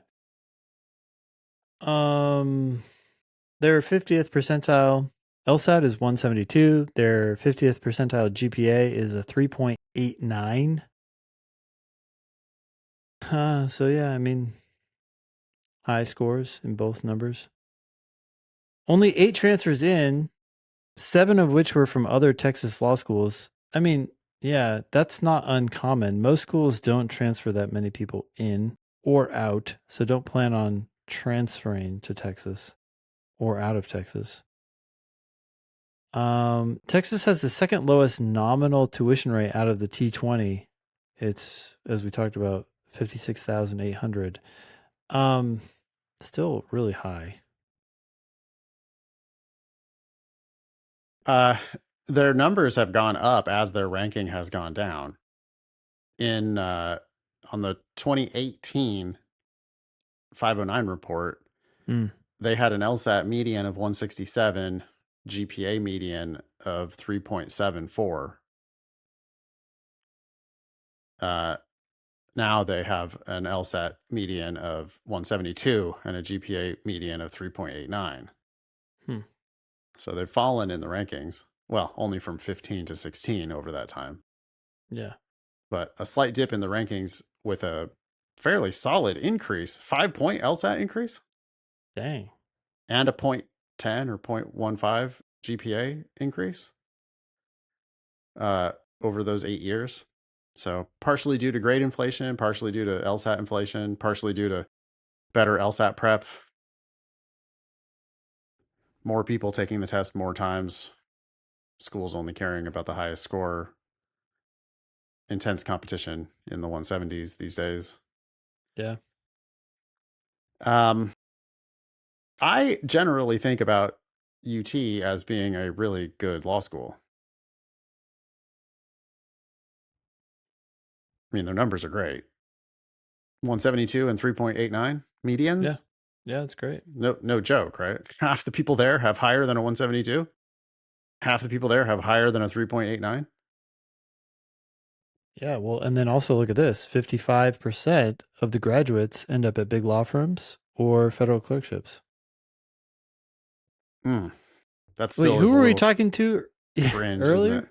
Their 50th percentile LSAT is 172. Their 50th percentile GPA is a 3.89. So yeah, I mean, high scores in both numbers. Only 8 transfers in, 7 of which were from other Texas law schools. I mean, yeah, that's not uncommon. Most schools don't transfer that many people in or out, so don't plan on transferring to Texas or out of Texas. Texas has the second lowest nominal tuition rate out of the T20. It's, as we talked about, 56,800. Still really high. Their numbers have gone up as their ranking has gone down. In on the 2018 509 report, they had an LSAT median of 167, GPA median of 3.74. Now they have an LSAT median of 172 and a GPA median of 3.89. So they've fallen in the rankings. Well, only from 15 to 16 over that time. Yeah. But a slight dip in the rankings with a fairly solid increase, 5-point LSAT increase. Dang. And a 0.10 or 0.15 GPA increase over those 8 years. So partially due to grade inflation, partially due to LSAT inflation, partially due to better LSAT prep, more people taking the test more times, schools only caring about the highest score, intense competition in the 170s these days. Yeah. I generally think about UT as being a really good law school. I mean, their numbers are great. 172 and 3.89 medians. Yeah. Yeah, it's great. No joke, right? Half the people there have higher than a 172. Half the people there have higher than a 3.89. Yeah, well, and then also look at this. 55% of the graduates end up at big law firms or federal clerkships. That still Wait, is who a were we little talking to cringe, isn't earlier? it?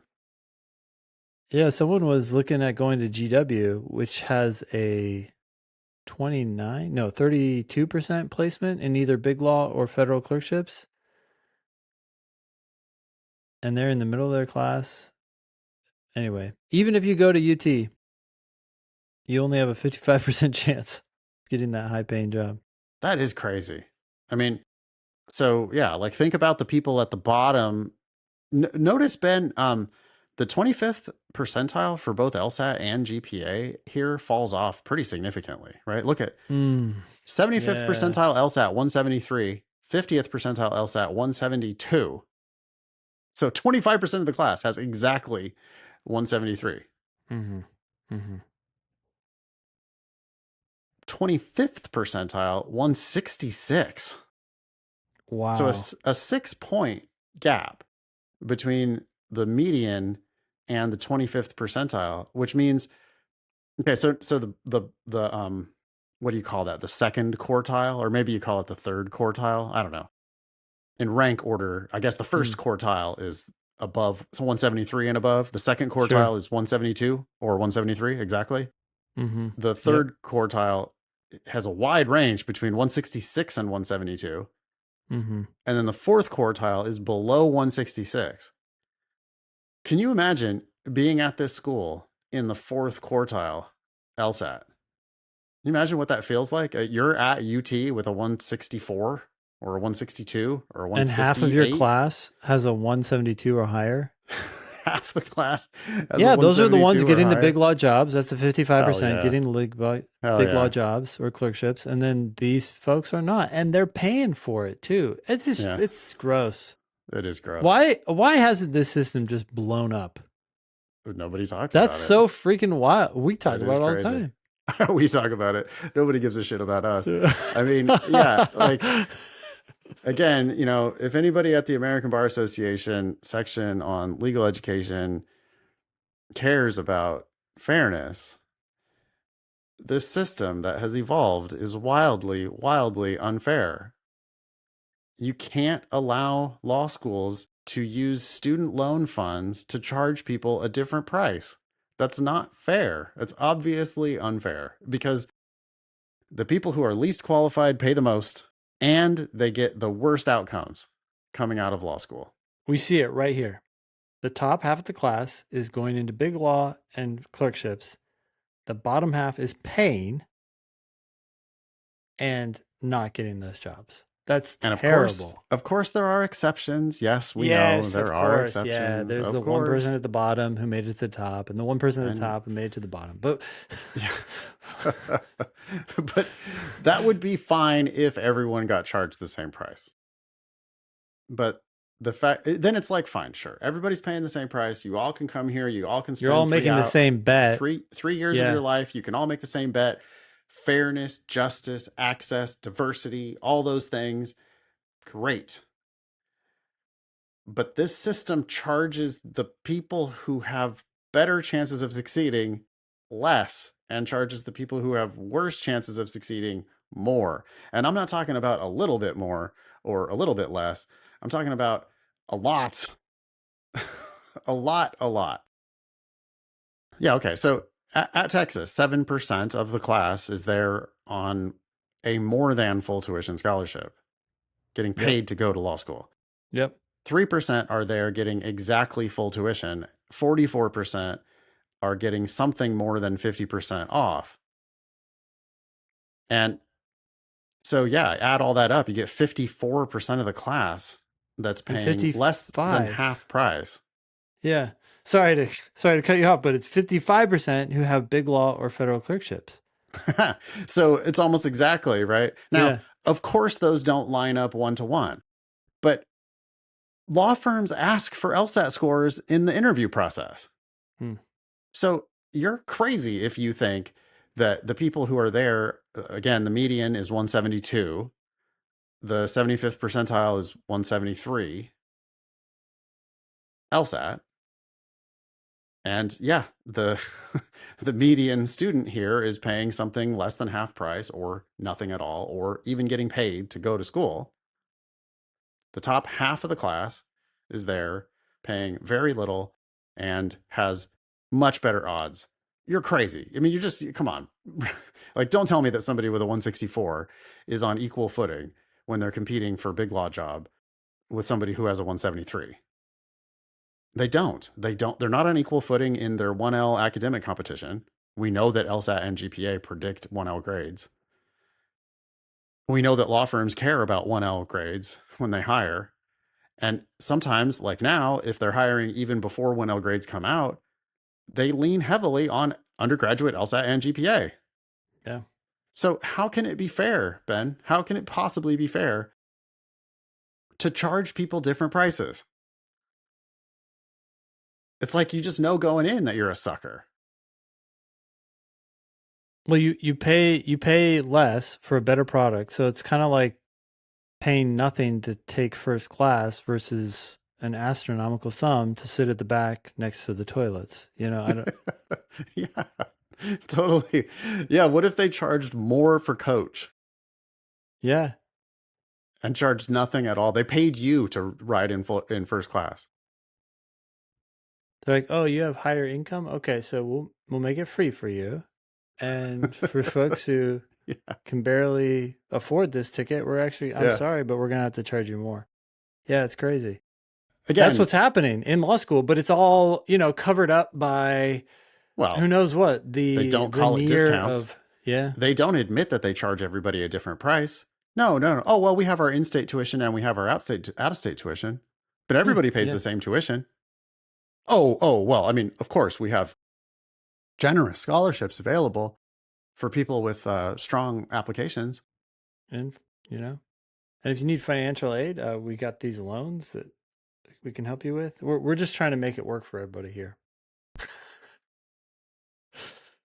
Yeah, someone was looking at going to GW, which has a 32% placement in either big law or federal clerkships. And they're in the middle of their class. Anyway, even if you go to UT, you only have a 55% chance of getting that high paying job. That is crazy. I mean, so yeah, like think about the people at the bottom. Notice, Ben, the 25th percentile for both LSAT and GPA here falls off pretty significantly, right? Look at 75th percentile LSAT 173, 50th percentile LSAT 172. So 25% of the class has exactly 173. 25th percentile 166. Wow. So a 6-point gap between the median and the 25th percentile, which means, okay, so the what do you call that? The second quartile, or maybe you call it the third quartile. I don't know. In rank order, I guess the first quartile is above, so 173 and above. The second quartile is 172 or 173 exactly. The third quartile has a wide range between 166 and 172. And then the fourth quartile is below 166. Can you imagine being at this school in the fourth quartile LSAT? Can you imagine what that feels like? You're at UT with a 164 or a 162 or a 158. And half of your class has a 172 or higher? half the class has a Yeah, those are the ones 172 or getting the big higher. law jobs. That's the Hell 55% yeah. getting the Hell big law yeah. jobs or clerkships. And then these folks are not. And they're paying for it too. It's just, Yeah. it's gross. It is gross. Why hasn't this system just blown up? Nobody talks That's about it. so freaking wild. We talk It about is it all the crazy. time. We talk about it. Nobody gives a shit about us. I mean, yeah, like again, if anybody at the American Bar Association section on legal education cares about fairness, this system that has evolved is wildly, wildly unfair. You can't allow law schools to use student loan funds to charge people a different price. That's not fair. It's obviously unfair because the people who are least qualified pay the most and they get the worst outcomes coming out of law school. We see it right here. The top half of the class is going into big law and clerkships. The bottom half is paying and not getting those jobs. That's And terrible. of course, there are exceptions. Yes, we know Yes, there of are course. Yeah, exceptions. there's Of the one person course. at the bottom who made it to the top, and the one person at the And top who made it to the bottom. But yeah. But that would be fine if everyone got charged the same price. But the fact then it's like fine, sure. Everybody's paying the same price. You all can come here. You all can you're all spend making the same bet. three years of Yeah. your life. You can all make the same bet. Fairness, justice, access, diversity, all those things. Great. But this system charges the people who have better chances of succeeding less and charges the people who have worse chances of succeeding more. And I'm not talking about a little bit more or a little bit less. I'm talking about a lot. A lot. Yeah, okay. So at Texas, 7% of the class is there on a more than full tuition scholarship, getting paid to go to law school. Yep. 3% are there getting exactly full tuition. 44% are getting something more than 50% off. And so, yeah, add all that up, you get 54% of the class that's And paying less than 55. half price. Yeah. Sorry to cut you off, but it's 55% who have big law or federal clerkships. So it's almost exactly right. Now, Yeah. of course, those don't line up one to one, but law firms ask for LSAT scores in the interview process. Hmm. So you're crazy if you think that the people who are there, again, the median is 172, the 75th percentile is 173 LSAT. And yeah, the the median student here is paying something less than half price or nothing at all, or even getting paid to go to school. The top half of the class is there paying very little and has much better odds. You're crazy. I mean, you just, come on. Like, don't tell me that somebody with a 164 is on equal footing when they're competing for a big law job with somebody who has a 173. They don't. They're not on equal footing in their 1L academic competition. We know that LSAT and GPA predict 1L grades. We know that law firms care about 1L grades when they hire. And sometimes, like now, if they're hiring even before 1L grades come out, they lean heavily on undergraduate LSAT and GPA. Yeah. So how can it be fair, Ben? How can it possibly be fair to charge people different prices? It's like you just know going in that you're a sucker. Well, you pay less for a better product, so it's kind of like paying nothing to take first class versus an astronomical sum to sit at the back next to the toilets. I don't. Yeah, totally. Yeah, what if they charged more for coach Yeah. and charged nothing at all? They paid you to ride in first class. They're like, "Oh, you have higher income? Okay, so we'll make it free for you. And for folks who Yeah. can barely afford this ticket, I'm Yeah. sorry, but we're going to have to charge you more." Yeah, it's crazy. Again, That's what's happening in law school, but it's all, covered up by well, who knows what. they don't call it veneer discounts. Yeah. They don't admit that they charge everybody a different price. No. Oh, well, we have our in-state tuition and we have our out-of-state tuition, but everybody pays Yeah. the same tuition. Well, I mean, of course, we have generous scholarships available for people with strong applications. And, you know, and if you need financial aid, we got these loans that we can help you with. We're just trying to make it work for everybody here.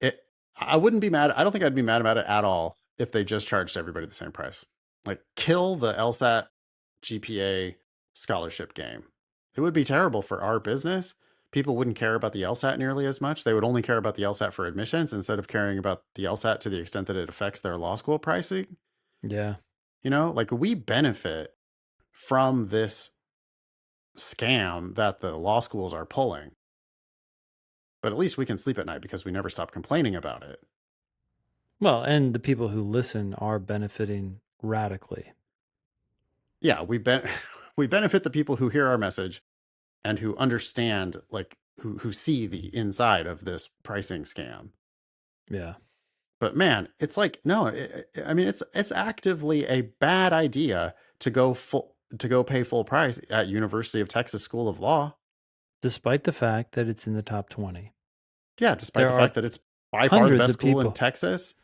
It, I wouldn't be mad. I don't think I'd be mad about it at all if they just charged everybody the same price. Like, kill the LSAT GPA scholarship game. It would be terrible for our business. People wouldn't care about the LSAT nearly as much. They would only care about the LSAT for admissions instead of caring about the LSAT to the extent that it affects their law school pricing. Yeah. Like, we benefit from this scam that the law schools are pulling. But at least we can sleep at night because we never stop complaining about it. Well, and the people who listen are benefiting radically. Yeah, we benefit the people who hear our message and who understand, like, who see the inside of this pricing scam. Yeah. But man, it's like, no, I mean, it's actively a bad idea to go pay full price at University of Texas School of Law. Despite the fact that it's in the top 20. Yeah, despite There the are fact that it's by far the hundreds best of school in people. Texas.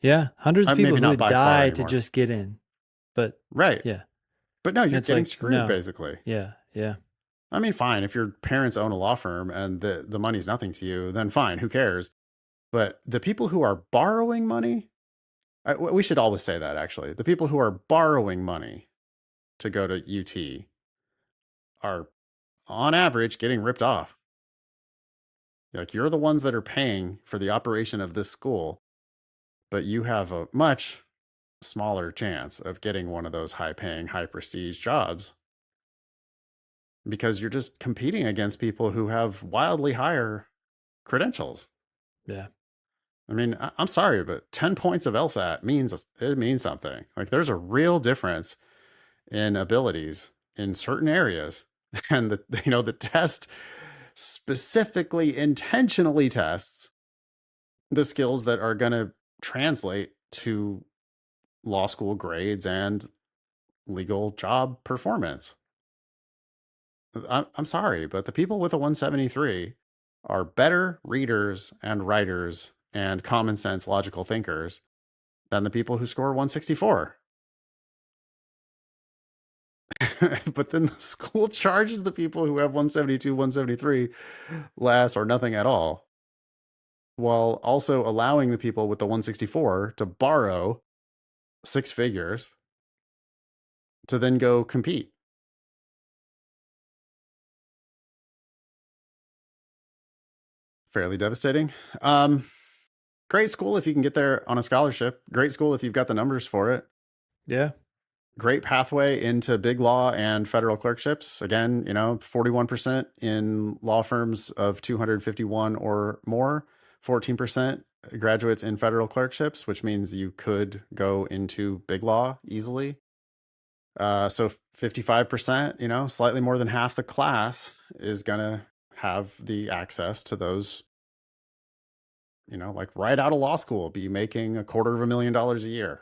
Yeah, hundreds of people Maybe who not would by far die to anymore. just get in. But Right. yeah. But no, And you're it's getting like, screwed, no. basically. Yeah, yeah. I mean, fine, if your parents own a law firm and the money's nothing to you, then fine, who cares? But the people who are borrowing money, we should always say that, actually. The people who are borrowing money to go to UT are, on average, getting ripped off. Like, you're the ones that are paying for the operation of this school, but you have a much smaller chance of getting one of those high paying, high prestige jobs because you're just competing against people who have wildly higher credentials. Yeah. I mean, I'm sorry, but 10 points of LSAT means something. Like, there's a real difference in abilities in certain areas. And the test specifically intentionally tests the skills that are going to translate to law school grades and legal job performance. I'm sorry, but the people with a 173 are better readers and writers and common sense logical thinkers than the people who score 164. But then the school charges the people who have 172, 173 less or nothing at all, while also allowing the people with the 164 to borrow six figures to then go compete. Fairly devastating. Great school if you can get there on a scholarship. Great school if you've got the numbers for it. Yeah. Great pathway into big law and federal clerkships. Again, 41% in law firms of 251 or more, 14% graduates in federal clerkships, which means you could go into big law easily. So 55%, slightly more than half the class is going to have the access to those, like right out of law school, be making $250,000 a year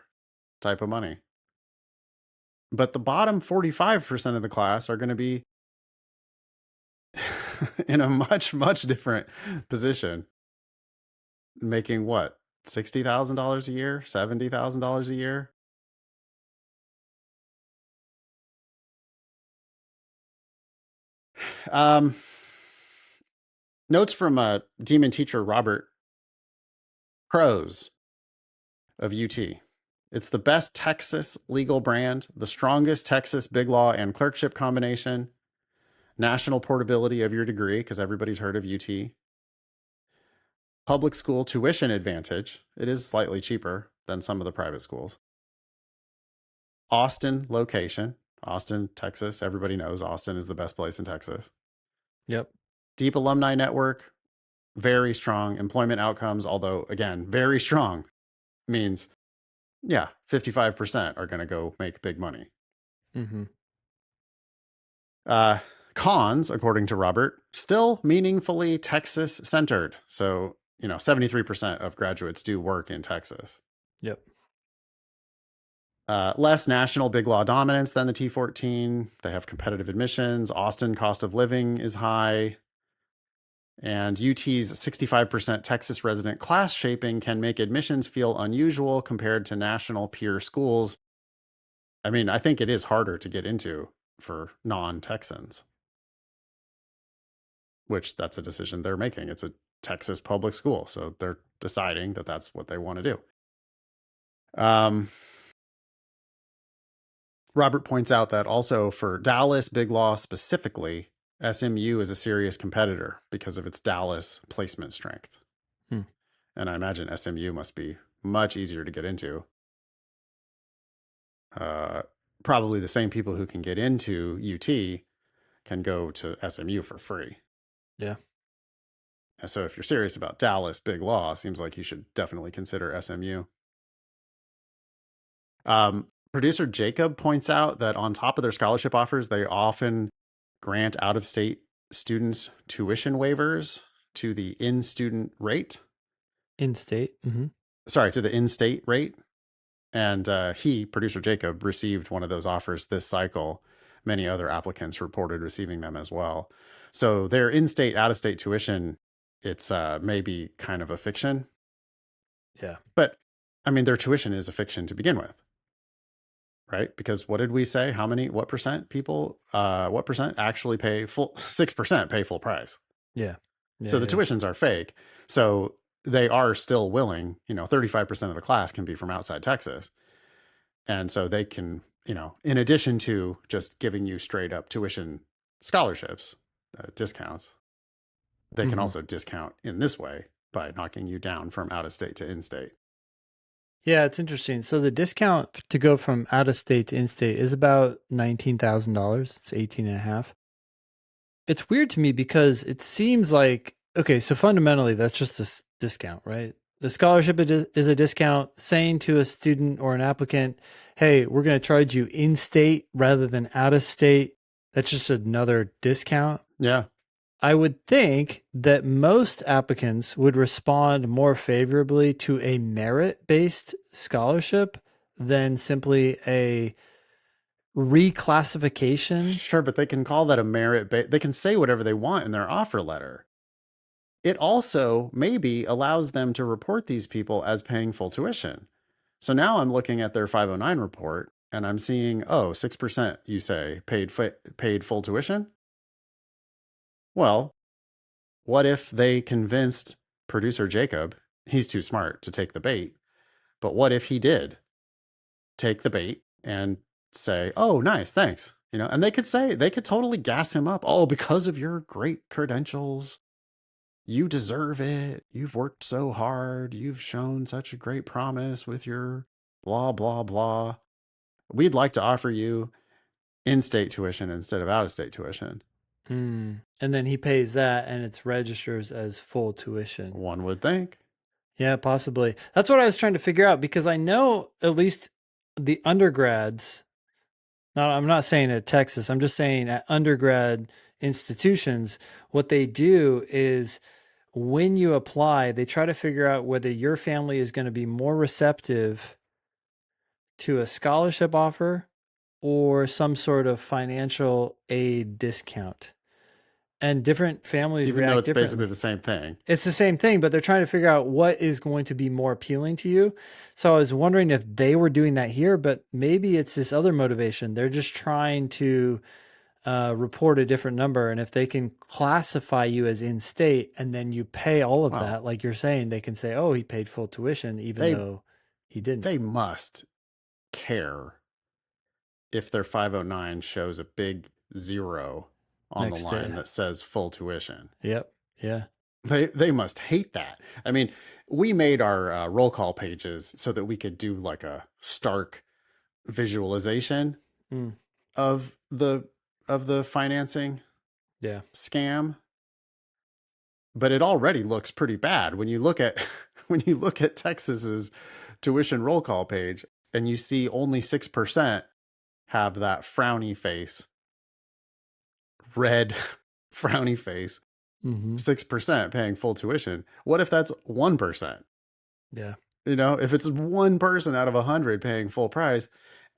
type of money. But the bottom 45% of the class are going to be in a much, much different position, making what, $60,000 a year, $70,000 a year. Notes from Demon teacher Robert. Pros of UT. It's the best Texas legal brand, the strongest Texas big law and clerkship combination, national portability of your degree, because everybody's heard of UT. Public school tuition advantage. It is slightly cheaper than some of the private schools. Austin location. Austin, Texas. Everybody knows Austin is the best place in Texas. Yep. Deep alumni network. Very strong employment outcomes, although, again, very strong means, yeah, 55% are going to go make big money. Mm-hmm. Cons, according to Robert, still meaningfully Texas centered. So, 73% of graduates do work in Texas. Yep. Less national big law dominance than the T14. They have competitive admissions. Austin cost of living is high. And UT's 65% Texas resident class shaping can make admissions feel unusual compared to national peer schools. I mean, I think it is harder to get into for non-Texans, which that's a decision they're making. It's a Texas public school, so they're deciding that that's what they want to do. Robert points out that also for Dallas Big Law specifically, SMU is a serious competitor because of its Dallas placement strength. And I imagine SMU must be much easier to get into. Probably the same people who can get into UT can go to SMU for free. Yeah. And so if you're serious about Dallas Big Law, seems like you should definitely consider SMU. Producer Jacob points out that on top of their scholarship offers, they often grant out-of-state students tuition waivers to the in-student rate. In-state? Mm-hmm. Sorry, to the in-state rate. And producer Jacob, received one of those offers this cycle. Many other applicants reported receiving them as well. So their in-state, out-of-state tuition, it's maybe kind of a fiction. Yeah. But, I mean, their tuition is a fiction to begin with. Right? Because what did we say? What percent actually pay 6% pay full price? Yeah. So the tuitions are fake. So they are still willing, 35% of the class can be from outside Texas. And so they can, in addition to just giving you straight up tuition scholarships, discounts, they can also discount in this way by knocking you down from out of state to in-state. Yeah, it's interesting. So the discount to go from out of state to in-state is about $19,000. It's 18.5. It's weird to me because it seems like, okay, so fundamentally that's just a discount, right? The scholarship is a discount. Saying to a student or an applicant, hey, we're going to charge you in-state rather than out of state, that's just another discount. Yeah. I would think that most applicants would respond more favorably to a merit-based scholarship than simply a reclassification. Sure, but they can call that a merit. They can say whatever they want in their offer letter. It also maybe allows them to report these people as paying full tuition. So now I'm looking at their 509 report and I'm seeing, 6%, you say, paid full tuition? Well, what if they convinced producer Jacob, he's too smart to take the bait, but what if he did take the bait and say, oh, nice, thanks. And they could totally gas him up. Oh, because of your great credentials, you deserve it. You've worked so hard. You've shown such a great promise with your blah, blah, blah. We'd like to offer you in-state tuition instead of out-of-state tuition. And then he pays that and it registers as full tuition. One would think. Yeah, possibly. That's what I was trying to figure out because I know at least the undergrads, I'm not saying at Texas, I'm just saying at undergrad institutions, what they do is when you apply, they try to figure out whether your family is going to be more receptive to a scholarship offer or some sort of financial aid discount. And different families Even though it's differently. basically the same thing. It's the same thing, but they're trying to figure out what is going to be more appealing to you. So I was wondering if they were doing that here, but maybe it's this other motivation. They're just trying to report a different number. And if they can classify you as in-state and then you pay all of that, like you're saying, they can say, oh, he paid full tuition, even though he didn't. They must care if their 509 shows a big 0 on the line that says full tuition. Yep. Yeah. They must hate that. I mean, we made our roll call pages so that we could do like a stark visualization of the financing scam. But it already looks pretty bad when you look at Texas's tuition roll call page and you see only 6% have that frowny face. Red frowny face, 6% paying full tuition. What if that's 1%? Yeah. If it's one person out of 100 paying full price,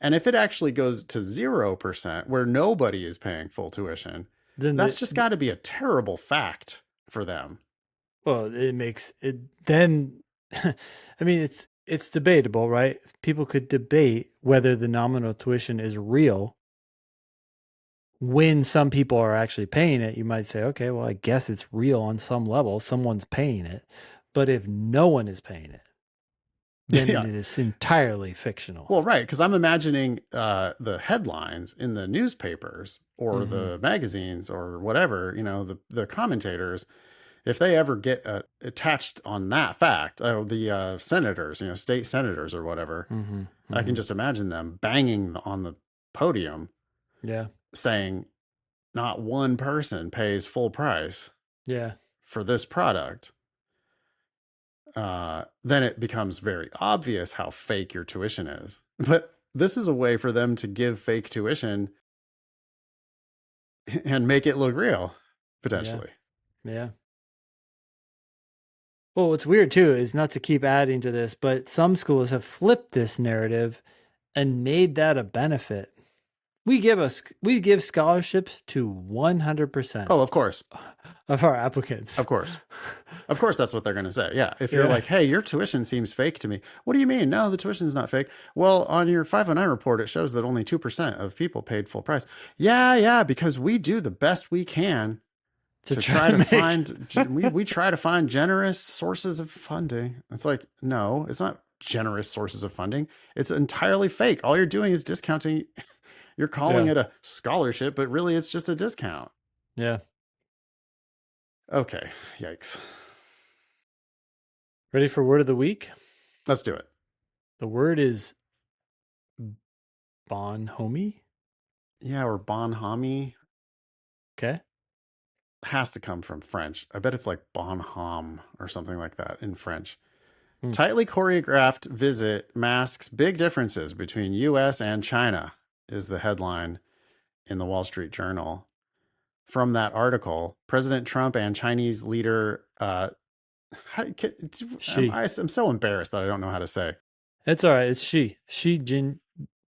and if it actually goes to 0% where nobody is paying full tuition, then that's just got to be a terrible fact for them. Well, it makes it then. I mean, it's debatable, right? People could debate whether the nominal tuition is real. When some people are actually paying it, you might say, okay, well, I guess it's real on some level. Someone's paying it. But if no one is paying it, then Yeah. it is entirely fictional. Well, right, because I'm imagining the headlines in the newspapers or Mm-hmm. the magazines or whatever, the commentators, if they ever get attached on that fact, the senators, state senators or whatever, Mm-hmm. I can Mm-hmm. just imagine them banging on the podium Yeah. saying, not one person pays full price Yeah. for this product. Then it becomes very obvious how fake your tuition is. But this is a way for them to give fake tuition and make it look real, Yeah. potentially. Yeah. Well, what's weird too is not to keep adding to this, but some schools have flipped this narrative and made that a benefit. We give scholarships to 100% Oh, of course. of our applicants. Of course. Of course, that's what they're going to say. Yeah. If you're Yeah. like, hey, your tuition seems fake to me. What do you mean? No, the tuition's not fake. Well, on your 509 report, it shows that only 2% of people paid full price. Yeah, because we do the best we can to try to find, we try to find generous sources of funding. It's like, no, it's not generous sources of funding. It's entirely fake. All you're doing is discounting. You're calling it a scholarship, but really it's just a discount. Yeah. Okay. Yikes. Ready for word of the week? Let's do it. The word is bonhomie. Yeah, or bonhomie. Okay. Has to come from French. I bet it's like bonhomme or something like that in French. Hmm. Tightly choreographed visit masks big differences between US and China, is the headline in the Wall Street Journal. From that article, President Trump and Chinese leader, I'm so embarrassed that I don't know how to say. It's all right. It's Xi Jinping.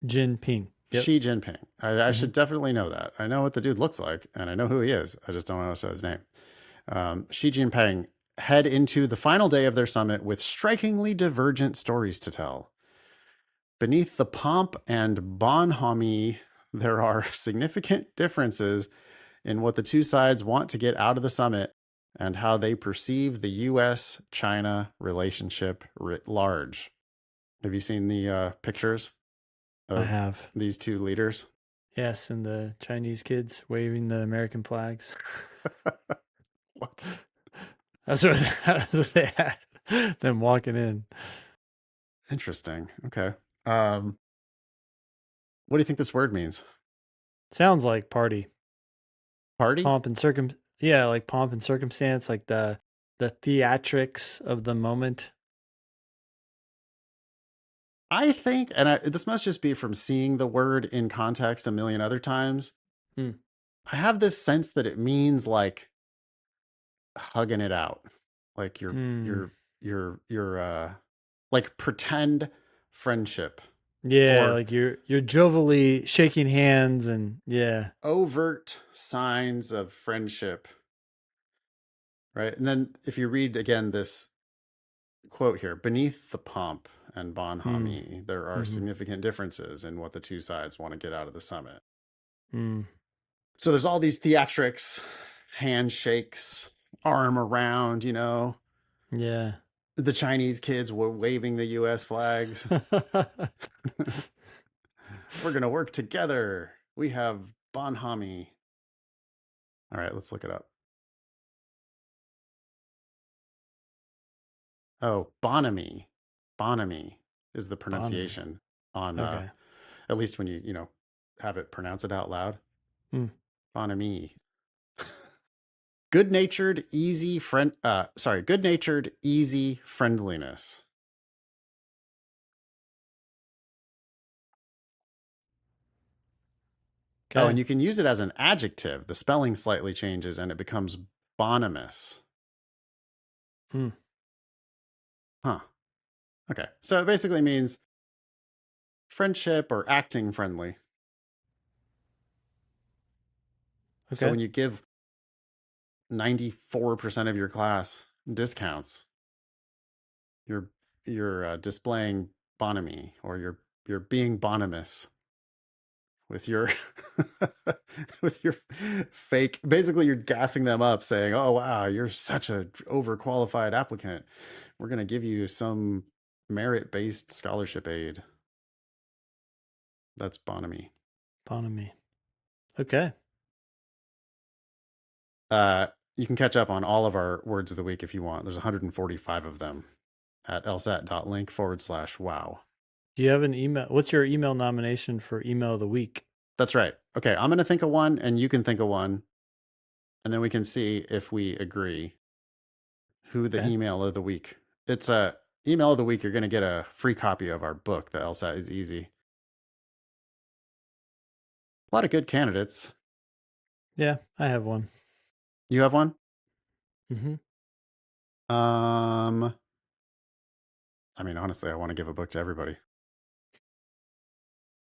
Yep. Xi Jinping. I Mhm. should definitely know that. I know what the dude looks like and I know who he is. I just don't know how to say his name. Xi Jinping head into the final day of their summit with strikingly divergent stories to tell. Beneath the pomp and bonhomie, there are significant differences in what the two sides want to get out of the summit and how they perceive the US China relationship writ large. Have you seen the pictures I of have. these two leaders? Yes, and the Chinese kids waving the American flags. What? That's what they had. Them walking in. Interesting. Okay. What do you think this word means? Sounds like party. Party? Pomp and like pomp and circumstance, like the theatrics of the moment. I think, and this must just be from seeing the word in context a million other times. Hmm. I have this sense that it means like hugging it out, like Hmm. you're like pretend friendship Yeah, or like you're jovially shaking hands and yeah. overt signs of friendship, right? And then if you read again this quote here, beneath the pomp and Hmm. bonhomie, there are Mm-hmm. significant differences in what the two sides want to get out of the summit. Mm. So there's all these theatrics, handshakes, arm around, Yeah. the Chinese kids were waving the US flags. We're going to work together. We have bonhomie. All right, let's look it up. Oh, bonhomie. Bonhomie is the Bonhomie. pronunciation on Okay. at least when you have it pronounce it out loud. Hmm. Bonhomie. Good-natured, easy good-natured, easy friendliness. Oh, and Okay. you can use it as an adjective. The spelling slightly changes and it becomes bonhomous. Hmm. Huh. Okay. So it basically means friendship or acting friendly. So Okay. when you give 94% of your class discounts. You're displaying bonhomie, or you're being bonhomous with your with your fake. Basically, you're gassing them up, saying, "Oh wow, you're such a overqualified applicant. We're going to give you some merit-based scholarship aid." That's bonhomie. Bonhomie. Okay. You can catch up on all of our words of the week if you want. There's 145 of them at lsat.link/wow. Do you have an email? What's your email nomination for email of the week? That's right. Okay, I'm going to think of one, and you can think of one, and then we can see if we agree who the Okay. email of the week. It's a email of the week. You're going to get a free copy of our book, The LSAT is Easy. A lot of good candidates. Yeah, I have one. You have one? Mm-hmm. I mean, honestly, I want to give a book to everybody.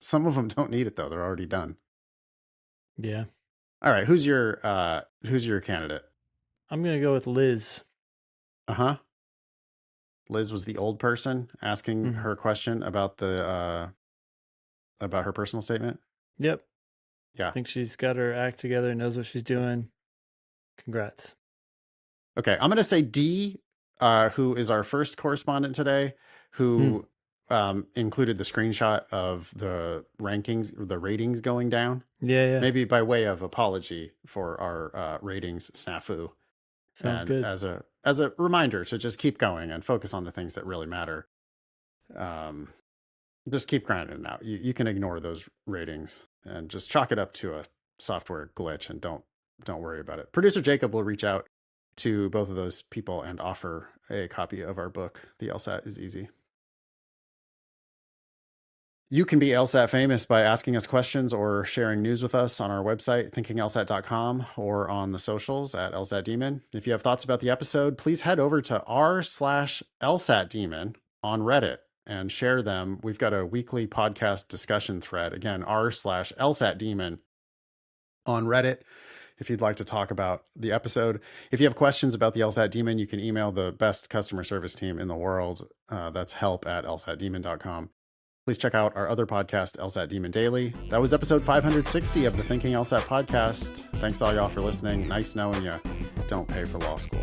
Some of them don't need it though; they're already done. Yeah. All right, who's your candidate? I'm gonna go with Liz. Uh-huh. Liz was the old person asking Mhm. her question about the about her personal statement. Yep. Yeah. I think she's got her act together, knows what she's doing. Congrats. Okay, I'm going to say D, who is our first correspondent today, Hmm. who included the screenshot of the rankings, the ratings going down. Yeah. Maybe by way of apology for our ratings snafu. Sounds And good. as a reminder to just keep going and focus on the things that really matter. Just keep grinding it out. You can ignore those ratings and just chalk it up to a software glitch, and don't worry about it. Producer Jacob will reach out to both of those people and offer a copy of our book, The LSAT is Easy. You can be LSAT famous by asking us questions or sharing news with us on our website, thinkinglsat.com, or on the socials at LSAT Demon. If you have thoughts about the episode, please head over to r/LSAT Demon on Reddit and share them. We've got a weekly podcast discussion thread, again, r/LSAT Demon on Reddit. If you'd like to talk about the episode, if you have questions about the LSAT Demon, you can email the best customer service team in the world. That's help@lsatdemon.com. Please check out our other podcast, LSAT Demon Daily. That was episode 560 of the Thinking LSAT podcast. Thanks all y'all for listening. Nice knowing you. Don't pay for law school.